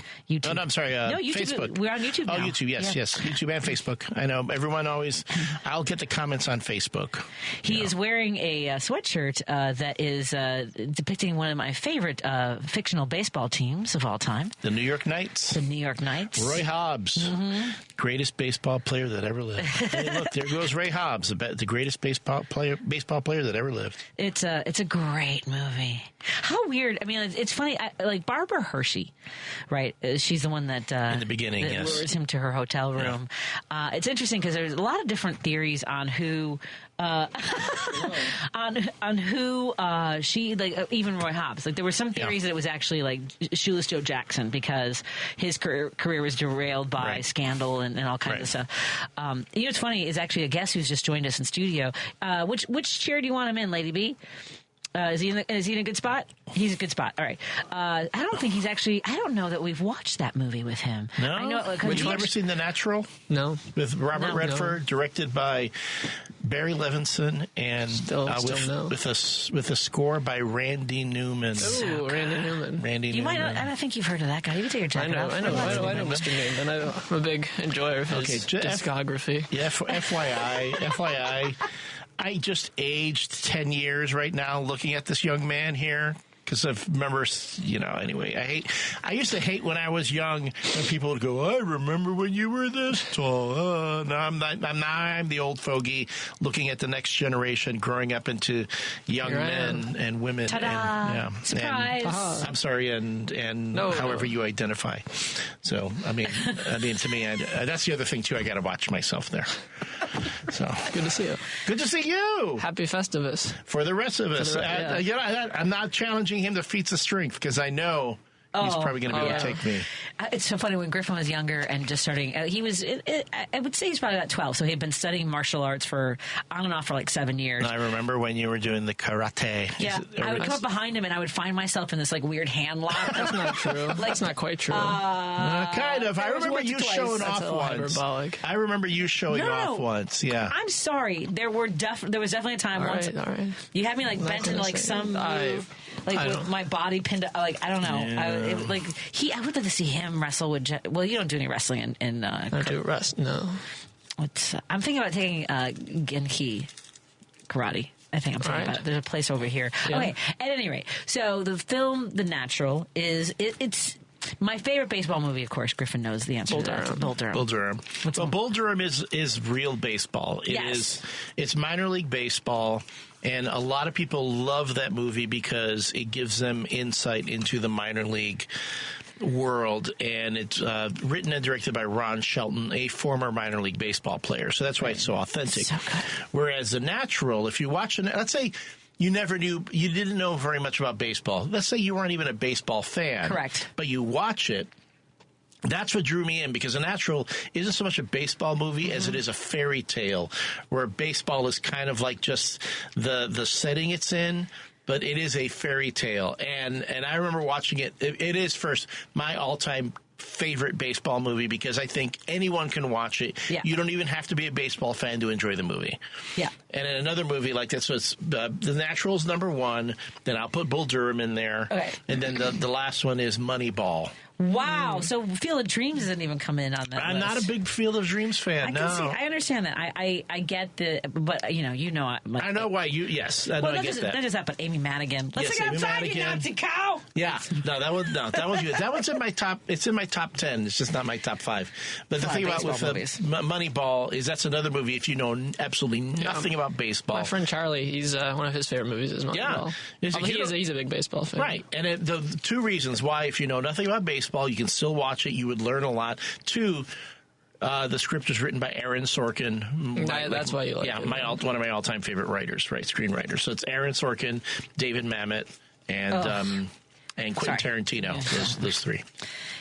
Oh, no, I'm sorry. No, YouTube. Facebook. We're on YouTube now. Oh, YouTube. Yes. YouTube and Facebook. I know everyone always. I'll get the comments on Facebook. He is wearing a sweatshirt that is depicting one of my favorite fictional baseball teams of all time. The New York Knights. Roy Hobbs, greatest baseball player that ever lived. Hey, look, there goes Ray Hobbs, the greatest baseball player that ever lived. It's a great movie. How weird. I mean, it's funny. Like Barbara Hershey, right? She's the one that in the beginning, that lures him to her hotel room. Yeah. It's interesting because there's a lot of different theories on who, on who she, like even Roy Hobbs. Like there were some theories that it was actually like Shoeless Joe Jackson because his career was derailed by scandal and all kinds of stuff. You know what's funny is actually a guest who's just joined us in studio. Which chair do you want him in, Lady B? Is he in a good spot? He's a good spot. All right. I don't think he's actually. I don't know that we've watched that movie with him. No. I know. Have you ever seen The Natural? No. With Robert Redford, directed by Barry Levinson, and with a score by Randy Newman. Oh, Randy Newman. You might not. I don't think you've heard of that guy. You can take your jacket off. I know Mr. Newman. I'm a big enjoyer of his discography. Yeah. FYI. I just aged 10 years right now looking at this young man here because I remember, anyway, I used to hate when I was young when people would go, I remember when you were this tall. Now I'm the old fogey looking at the next generation growing up into young men and women. Ta-da! And, Surprise! I'm sorry, and however you identify. So, I mean, to me, that's the other thing, too. I got to watch myself there. So good to see you. Good to see you. Happy Festivus. For the rest of us. I'm not challenging him to feats of strength because I know he's probably going to be able to take me. It's so funny when Griffin was younger and just starting. I would say he's probably about 12, so he had been studying martial arts for on and off for like 7 years. I remember when you were doing the karate. Yeah, I would come up behind him and I would find myself in this like weird hand lock. That's not true. That's not quite true. Kind of. I remember you showing off once. I remember you showing off once. Yeah. I'm sorry. There was definitely a time once. All right. You had me like bent into like some move, like with my body pinned. Like I don't know. Yeah. I would like to see him wrestle with. Well, you don't do any wrestling in. I don't do no. I'm thinking about taking Genki karate. I think I'm thinking about it. There's a place over here. Yeah. Okay. At any rate, so the film The Natural it's my favorite baseball movie. Of course, Griffin knows the answer to that. Bull Durham. Bull Durham. Bull Durham is real baseball. It's minor league baseball. And a lot of people love that movie because it gives them insight into the minor league world. And it's written and directed by Ron Shelton, a former minor league baseball player. So that's why it's so authentic. So good. Whereas The Natural, if you watch it, let's say you didn't know very much about baseball. Let's say you weren't even a baseball fan. Correct. But you watch it. That's what drew me in, because The Natural isn't so much a baseball movie as it is a fairy tale, where baseball is kind of like just the setting it's in, but it is a fairy tale. And I remember watching it. It is first my all-time favorite baseball movie because I think anyone can watch it. Yeah. You don't even have to be a baseball fan to enjoy the movie. Yeah. And in another movie like this, so it's The Natural's number one. Then I'll put Bull Durham in there. Okay. And then the last one is Moneyball. Wow. So Field of Dreams doesn't even come in on that I'm list. not a big Field of Dreams fan, I understand that. I get but I know why you, yes. I get that. Not just that, but Amy Madigan. Let's go outside, you Nazi cow! Yeah. That one's good. That one's in my top, it's in my top 10. It's just not my top 5. But the thing about with Moneyball is that's another movie if you know absolutely nothing about baseball. My friend Charlie, he's one of his favorite movies is Moneyball. Yeah. He's a big baseball fan. Right. And the two reasons why, if you know nothing about baseball, you can still watch it. You would learn a lot. 2, the script was written by Aaron Sorkin. That's why you like it. One of my all-time favorite writers, right? Screenwriters. So it's Aaron Sorkin, David Mamet, and Quentin Tarantino. Yeah. Those 3.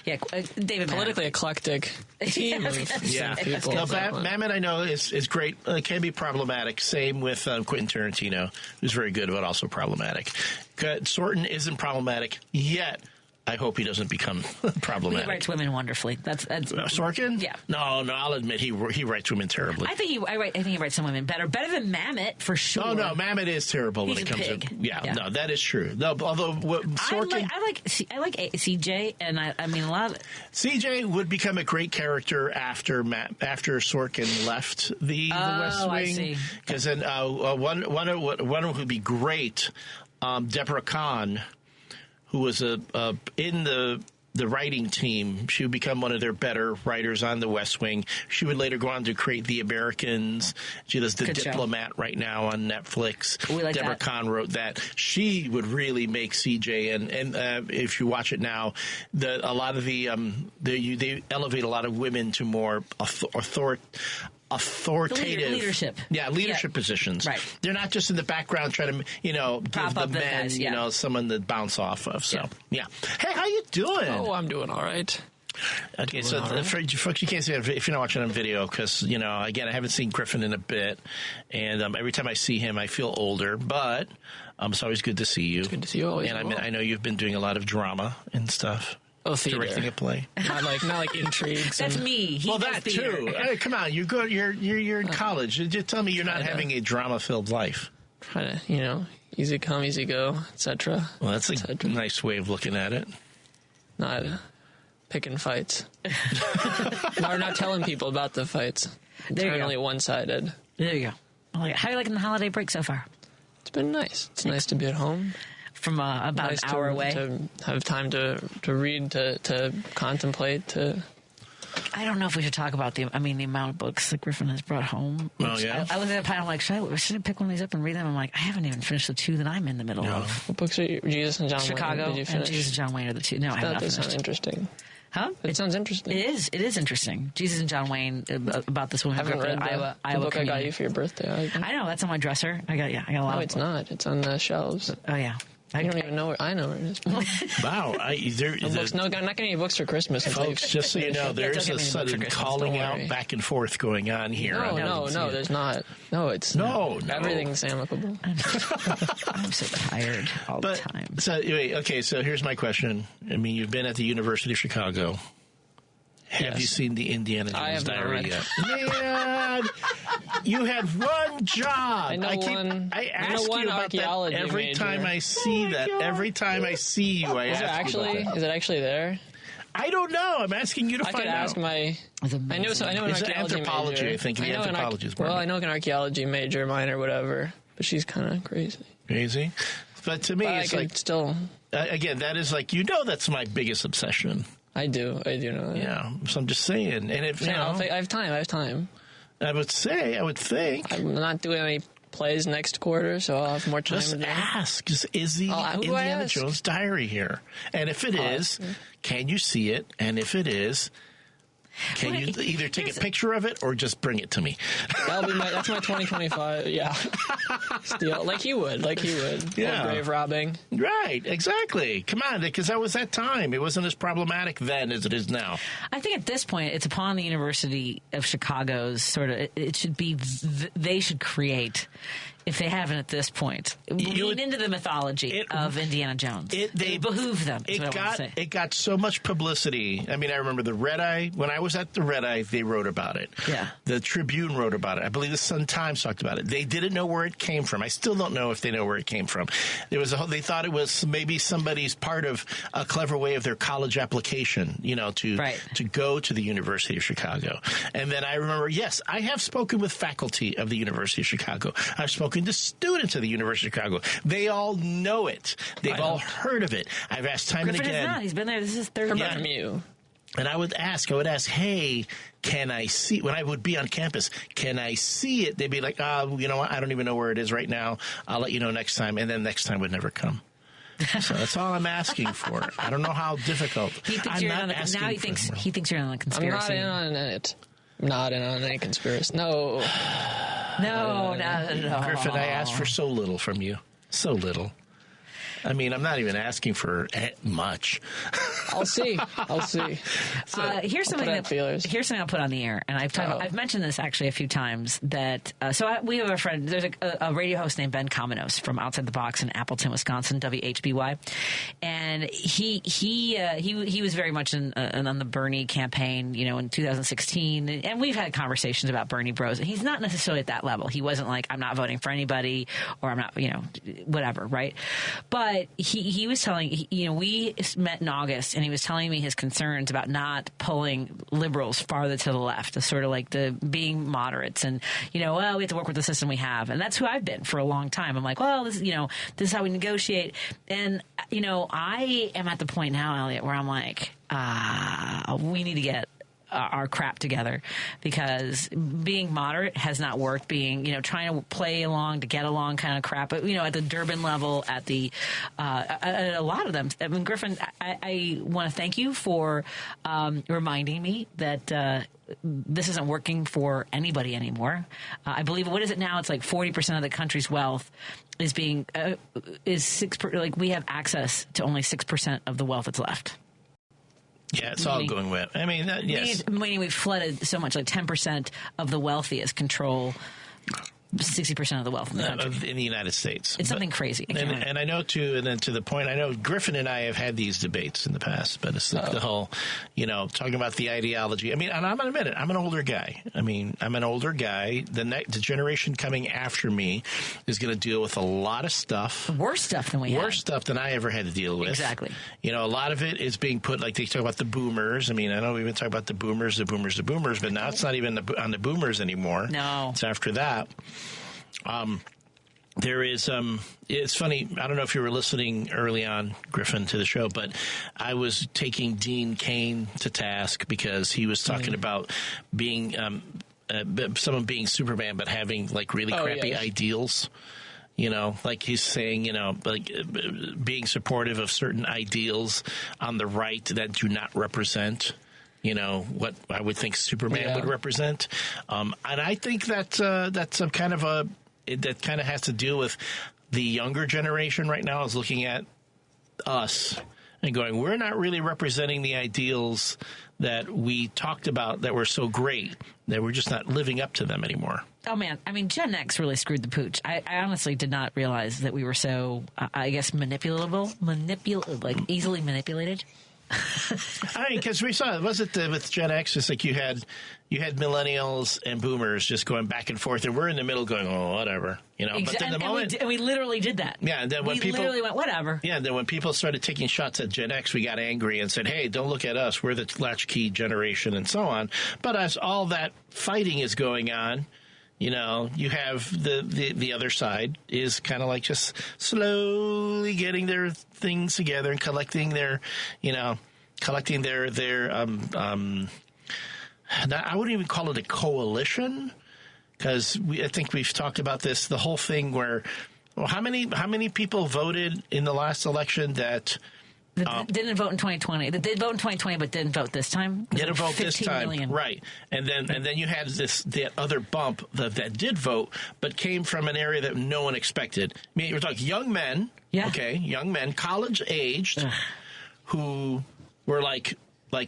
Yeah, David politically eclectic team of people. Mamet, I know, is great. It can be problematic. Same with Quentin Tarantino, who's very good, but also problematic. Sorkin isn't problematic yet. I hope he doesn't become problematic. He writes women wonderfully. That's Sorkin? Yeah. No, I'll admit he writes women terribly. I think he writes some women better than Mamet for sure. Oh no, Mamet is terrible when it comes to no, that is true. No, although Sorkin, I like CJ, and I mean a lot of CJ would become a great character after Sorkin left the West Wing, because then one who would be great, Deborah Kahn, who was in the writing team. She would become one of their better writers on the West Wing. She would later go on to create The Americans. She does The Diplomat right now on Netflix. Deborah Kahn wrote that. She would really make CJ, and if you watch it now, they elevate a lot of women to more authoritative leadership. Leadership positions. Right. They're not just in the background trying to, give the men, guys, someone to bounce off of. So, yeah. Hey, how you doing? Oh, I'm doing all right. Okay, so folks, you can't see it if you're not watching on video because, again, I haven't seen Griffin in a bit, and every time I see him, I feel older, but it's always good to see you. It's good to see you always. And I know you've been doing a lot of drama and stuff. Oh, theater. Directing a play. Not like intrigues. That's me. That too. Hey, come on, you're good. You're in college. Just tell me you're not having a drama-filled life. Try to, easy come, easy go, etc. Well, that's a nice way of looking at it. Not picking fights. Or not telling people about the fights. Entirely one-sided. There you go. How are you liking the holiday break so far? It's been nice. It's nice to be at home. from about nice an hour away. To have time to read, to contemplate, to... I don't know if we should talk about the amount of books that Griffin has brought home. Oh, yeah? I looked at the pile, I'm like, should I pick one of these up and read them? I'm like, I haven't even finished the 2 that I'm in the middle of. What books are you? Jesus and John Chicago Wayne. Did you finish? and Jesus and John Wayne are the 2. No, I have not That finished. sounds interesting. Huh? It sounds interesting. It is interesting. Jesus and John Wayne, about this woman I haven't read Iowa the book I got community. you for your birthday. I know, that's on my dresser. I got a lot No, of it's not. It's on the shelves. Oh, yeah. I don't even know where. I know where it is. Wow. Books, no, I'm not getting any books for Christmas. Folks, just so you know, there's a sudden calling out back and forth going on here. No, there's not. No, it's no. Everything's amicable. I'm so tired all the time. So, anyway, okay, so here's my question. I mean, you've been at the University of Chicago. Have you seen the Indiana Jones Diary yet? Man, you had one job. I know one. I ask you about that every time I see that. Every time I see you, I ask you about that. Is it actually there? I don't know. I'm asking you to find out. I could ask my. I know an It's archaeology anthropology, major. I think. The anthropology is I know an archaeology major, minor, whatever. But she's kind of crazy. Crazy? But to me, it's like still. Again, that is like that's my biggest obsession. I do know that. Yeah, so I'm just saying. And if I have time. I would think. I'm not doing any plays next quarter, so I'll have more time. Just ask: is the Indiana Jones Diary here? And if it is, can you see it? And if it is, can you either take a picture of it or just bring it to me? That's my 2025. Yeah, steal like you would. Yeah, grave robbing. Right, exactly. Come on, because that was that time. It wasn't as problematic then as it is now. I think at this point, it's upon the University of Chicago's sort of. It should be. They should create. If they haven't at this point, lean into the mythology of Indiana Jones. They behoove them. It got so much publicity. I mean, I remember the Red Eye. When I was at the Red Eye, they wrote about it. Yeah. The Tribune wrote about it. I believe the Sun-Times talked about it. They didn't know where it came from. I still don't know if they know where it came from. They thought it was maybe somebody's part of a clever way of their college application, to go to the University of Chicago. And then I remember, yes, I have spoken with faculty of the University of Chicago. I've spoken to students of the University of Chicago. They all know it. They've all heard of it. I've asked time Griffin and again. Is not. He's been there. This is his third year. From you. And I would ask, hey, can I see, when I would be on campus, can I see it? They'd be like, you know what? I don't even know where it is right now. I'll let you know next time. And then next time would never come. So that's all I'm asking for. I don't know how difficult. He thinks he thinks you're on the conspiracy. I'm not in on it. I'm not in on any conspiracy. No. No. Griffin, I asked for so little from you. So little. I mean, I'm not even asking for much. I'll see. Here's something I'll put on the air, and I've mentioned this actually a few times. That we have a friend. There's a radio host named Ben Cominos from Outside the Box in Appleton, Wisconsin, WHBY, and he was very much on the Bernie campaign, in 2016, and we've had conversations about Bernie Bros. He's not necessarily at that level. He wasn't like, I'm not voting for anybody, or I'm not, whatever, right? But he was telling, we met in August, and he was telling me his concerns about not pulling liberals farther to the left, the sort of like the being moderates, and we have to work with the system we have, and that's who I've been for a long time. I'm like, well, this is how we negotiate, and I am at the point now, Elliott, where I'm like, we need to get our crap together, because being moderate has not worked. Being, trying to play along to get along kind of crap, but, at the Durbin level, at the at a lot of them. I mean, Griffin, I want to thank you for reminding me that this isn't working for anybody anymore. I believe, what is it now? It's like 40% of the country's wealth is being we have access to only 6% of the wealth that's left. Yeah, it's all going with. I mean, yes. Meaning we've flooded so much, like 10% of the wealthiest control 60% of the wealth in the country. In the United States. It's something crazy. And I know, too, and then to the point, I know Griffin and I have had these debates in the past, but it's the whole, talking about the ideology. I mean, and I'm going to admit it, I'm an older guy. I mean, I'm an older guy. The generation coming after me is going to deal with a lot of stuff. Worse stuff than we had. Worse stuff than I ever had to deal with. Exactly. A lot of it is being put, like they talk about the boomers. I mean, I know we've been talking about the boomers, but now it's not even on the boomers anymore. No. It's after that. there is, it's funny, I don't know if you were listening early on, Griffin, to the show, but I was taking Dean Cain to task because he was talking about being, someone being Superman, but having like really crappy ideals. You know, like he's saying, you know, like being supportive of certain ideals on the right that do not represent, you know, what I would think Superman would represent. And I think that's some kind of that kind of has to do with the younger generation right now is looking at us and going, we're not really representing the ideals that we talked about that were so great, that we're just not living up to them anymore. Oh, man. I mean, Gen X really screwed the pooch. I honestly did not realize that we were so, I guess, like easily manipulated. I mean, because we saw, was it with Gen X, it's like you had millennials and boomers just going back and forth, and we're in the middle going, oh, whatever, you know. But then the moment, and we literally did that. Yeah, and then when people literally went, whatever. Yeah, and then when people started taking shots at Gen X, we got angry and said, hey, don't look at us, we're the latchkey generation, and so on. But as all that fighting is going on, you know, you have the other side is kind of like just slowly getting their things together and collecting their I wouldn't even call it a coalition, because I think we've talked about this, the whole thing where, well, how many people voted in the last election that didn't vote in 2020. That did vote in 2020, but didn't vote this time. Didn't vote this time, million. Right? And then you had that other bump that did vote, but came from an area that no one expected. I mean, we're talking young men, young men, college aged, who were like,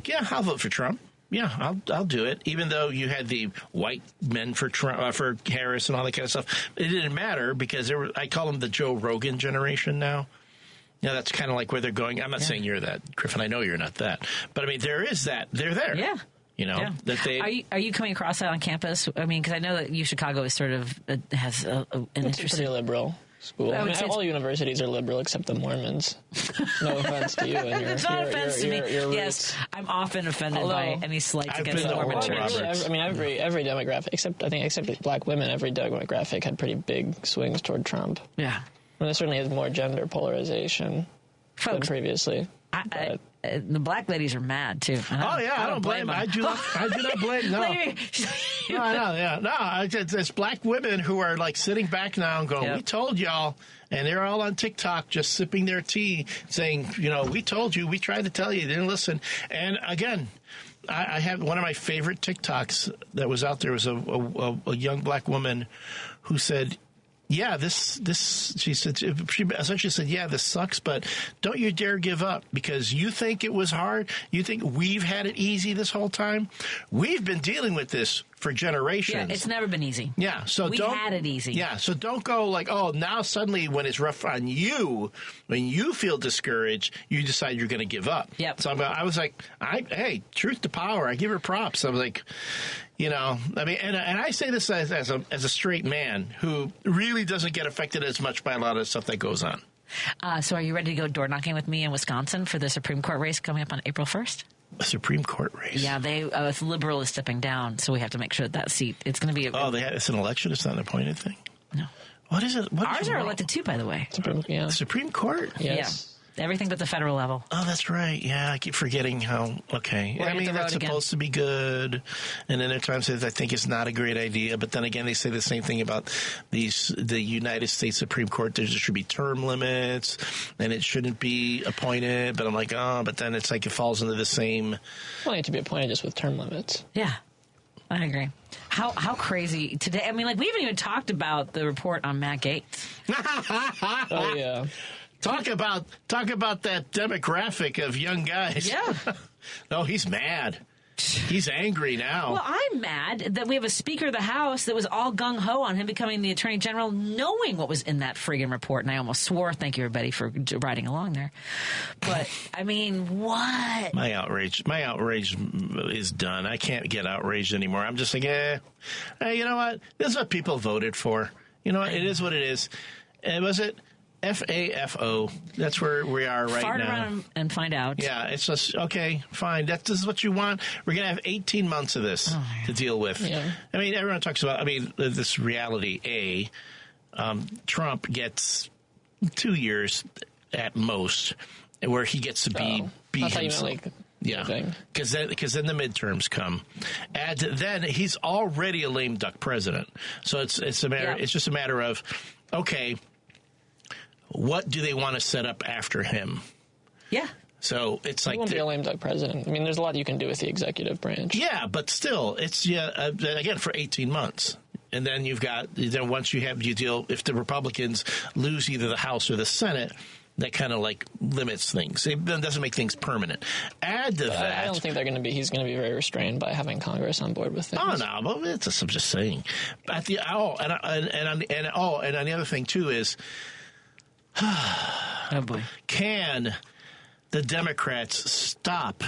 yeah, I'll vote for Trump. Yeah, I'll do it. Even though you had the white men for Trump, for Harris and all that kind of stuff, it didn't matter because I call them the Joe Rogan generation now. Yeah, that's kind of like where they're going. I'm not saying you're that, Griffin. I know you're not that. But, I mean, there is that. They're there. Yeah. You know, that they... Are you coming across that on campus? I mean, because I know that Chicago is sort of has an interesting... pretty liberal school. I mean, all universities are liberal except the Mormons. No offense to you. And it's not offense to me. Yes, I'm often offended by any slights against the Mormon Church. I mean, every demographic, except black women, every demographic had pretty big swings toward Trump. Yeah. And there certainly is more gender polarization than previously. The black ladies are mad too. I don't blame them. I do not blame. No, it's black women who are like sitting back now and going, "We told y'all," and they're all on TikTok just sipping their tea, saying, "You know, we told you. We tried to tell you. You didn't listen." And again, I have one of my favorite TikToks that was out there was a young black woman who said, yeah, she essentially said, yeah, this sucks, but don't you dare give up because you think it was hard. You think we've had it easy this whole time. We've been dealing with this for generations. Yeah, it's never been easy. Yeah, so we had it easy. Yeah, so don't go like, oh, now suddenly when it's rough on you, when you feel discouraged, you decide you're going to give up. Yep. So I was like, hey, truth to power. I give her props. I was like, you know, I mean, and I say this as a straight man who really doesn't get affected as much by a lot of the stuff that goes on. So are you ready to go door knocking with me in Wisconsin for the Supreme Court race coming up on April 1st? A Supreme Court race. Yeah, Liberal is stepping down, so we have to make sure that seat. It's going to be. It's an election. It's not an appointed thing. No. What is it? Ours are elected too, by the way. Supreme Court. Yes. Yeah. Everything but the federal level. Oh, that's right. Yeah, I keep forgetting how. Okay, I mean that's supposed to be good, and then there are times that I think it's not a great idea. But then again, they say the same thing about the United States Supreme Court. There should be term limits, and it shouldn't be appointed. But I'm like, but then it's like it falls into the same. Well, you have to be appointed just with term limits. Yeah, I agree. How crazy today? I mean, like we haven't even talked about the report on Matt Gaetz. Oh yeah. Talk about that demographic of young guys. Yeah. No, he's mad. He's angry now. Well, I'm mad that we have a Speaker of the House that was all gung-ho on him becoming the Attorney General, knowing what was in that friggin' report. And I almost swore, thank you, everybody, for riding along there. But, I mean, what? My outrage is done. I can't get outraged anymore. I'm just like, hey, you know what? This is what people voted for. You know what? It is what it is. And was it... FAFO. That's where we are right Fart now. Around and find out. Yeah, it's just, okay, fine. This is what you want. We're going to have 18 months of this to deal with. Yeah. I mean, everyone talks about, this reality, Trump gets 2 years at most, where he gets to be himself. Yeah, because then the midterms come, and then he's already a lame duck president. So it's a matter. Yeah. It's just a matter of, okay, what do they want to set up after him? Yeah. So it's like he won't be a lame duck president. I mean, there's a lot you can do with the executive branch. Yeah, but still, it's again for 18 months. And then once you deal, if the Republicans lose either the House or the Senate, that kind of like limits things. It doesn't make things permanent. Add to that, I don't think he's going to be very restrained by having Congress on board with things. Oh no, but I'm just saying. And the other thing too is, oh boy, can the Democrats stop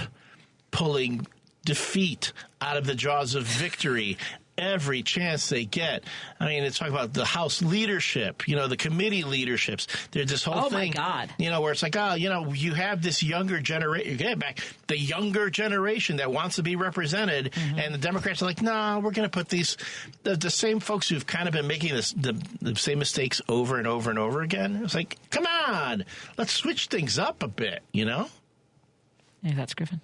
pulling defeat out of the jaws of victory every chance they get? I mean, it's talking about the House leadership, the committee leaderships. There's this whole thing, my God. Where it's like, you have this younger generation, the younger generation that wants to be represented, and the Democrats are like, no, we're going to put the same folks who've kind of been making the same mistakes over and over and over again. It's like, come on, let's switch things up a bit, Yeah, that's Griffin.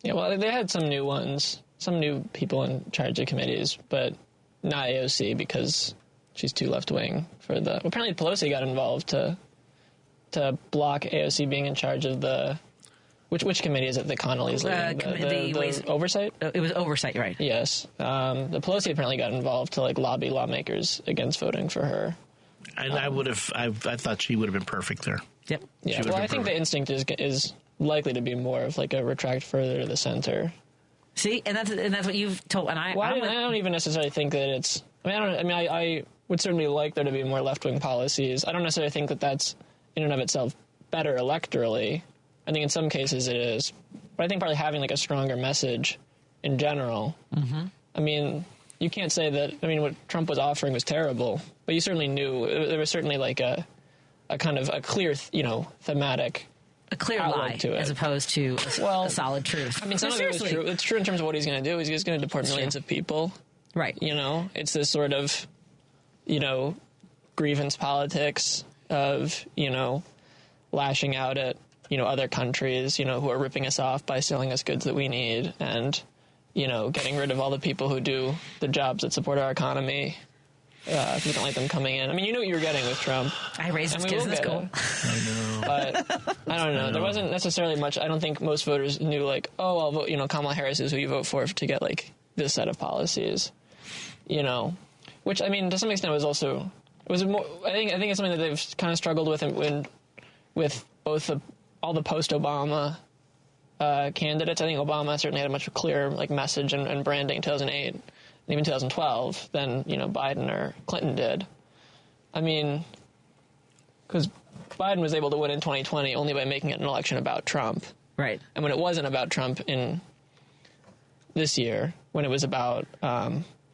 Yeah, well, they had some new ones. Some new people in charge of committees, but not AOC because she's too left-wing for the... Apparently Pelosi got involved to block AOC being in charge of the... Which committee is it that Connolly's leading? The oversight? It was oversight, right. Yes. The Pelosi apparently got involved to lobby lawmakers against voting for her. And I thought she would have been perfect there. Yep. Yeah, well, I think the instinct is likely to be more of a retract further to the center. See, and that's what you've told. And I don't even necessarily think that it's. I would certainly like there to be more left-wing policies. I don't necessarily think that that's in and of itself better electorally. I think in some cases it is, but I think probably having a stronger message in general. Mm-hmm. I mean, you can't say that. I mean, what Trump was offering was terrible, but you certainly knew there was certainly a kind of a clear, thematic. A clear lie, as opposed to a solid truth. I mean, some of it was true. It's true in terms of what he's going to do. He's going to deport millions of people. Right. It's this sort of, grievance politics of, lashing out at, other countries, who are ripping us off by selling us goods that we need and, getting rid of all the people who do the jobs that support our economy. If you don't like them coming in. I mean, you knew what you were getting with Trump. I raised his kids in school. I know. But, I don't know. There wasn't necessarily much. I don't think most voters knew, I'll vote, Kamala Harris is who you vote for to get, this set of policies. Which, I mean, to some extent was also... I think it's something that they've kind of struggled with with both all the post-Obama candidates. I think Obama certainly had a much clearer, message and branding in 2008. And even 2012, than, Biden or Clinton did. I mean, because Biden was able to win in 2020 only by making it an election about Trump. Right. And when it wasn't about Trump in this year, when it was about,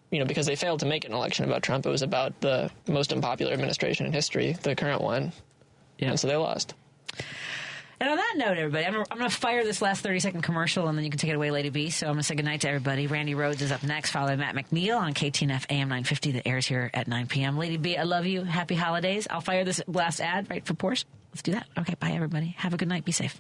because they failed to make an election about Trump, it was about the most unpopular administration in history, the current one. Yeah. And so they lost. And on that note, everybody, I'm going to fire this last 30-second commercial, and then you can take it away, Lady B. So I'm going to say goodnight to everybody. Randy Rhodes is up next, followed by Matt McNeil on KTNF AM 950 that airs here at 9 p.m. Lady B, I love you. Happy holidays. I'll fire this last ad right for Porsche. Let's do that. Okay, bye, everybody. Have a good night. Be safe.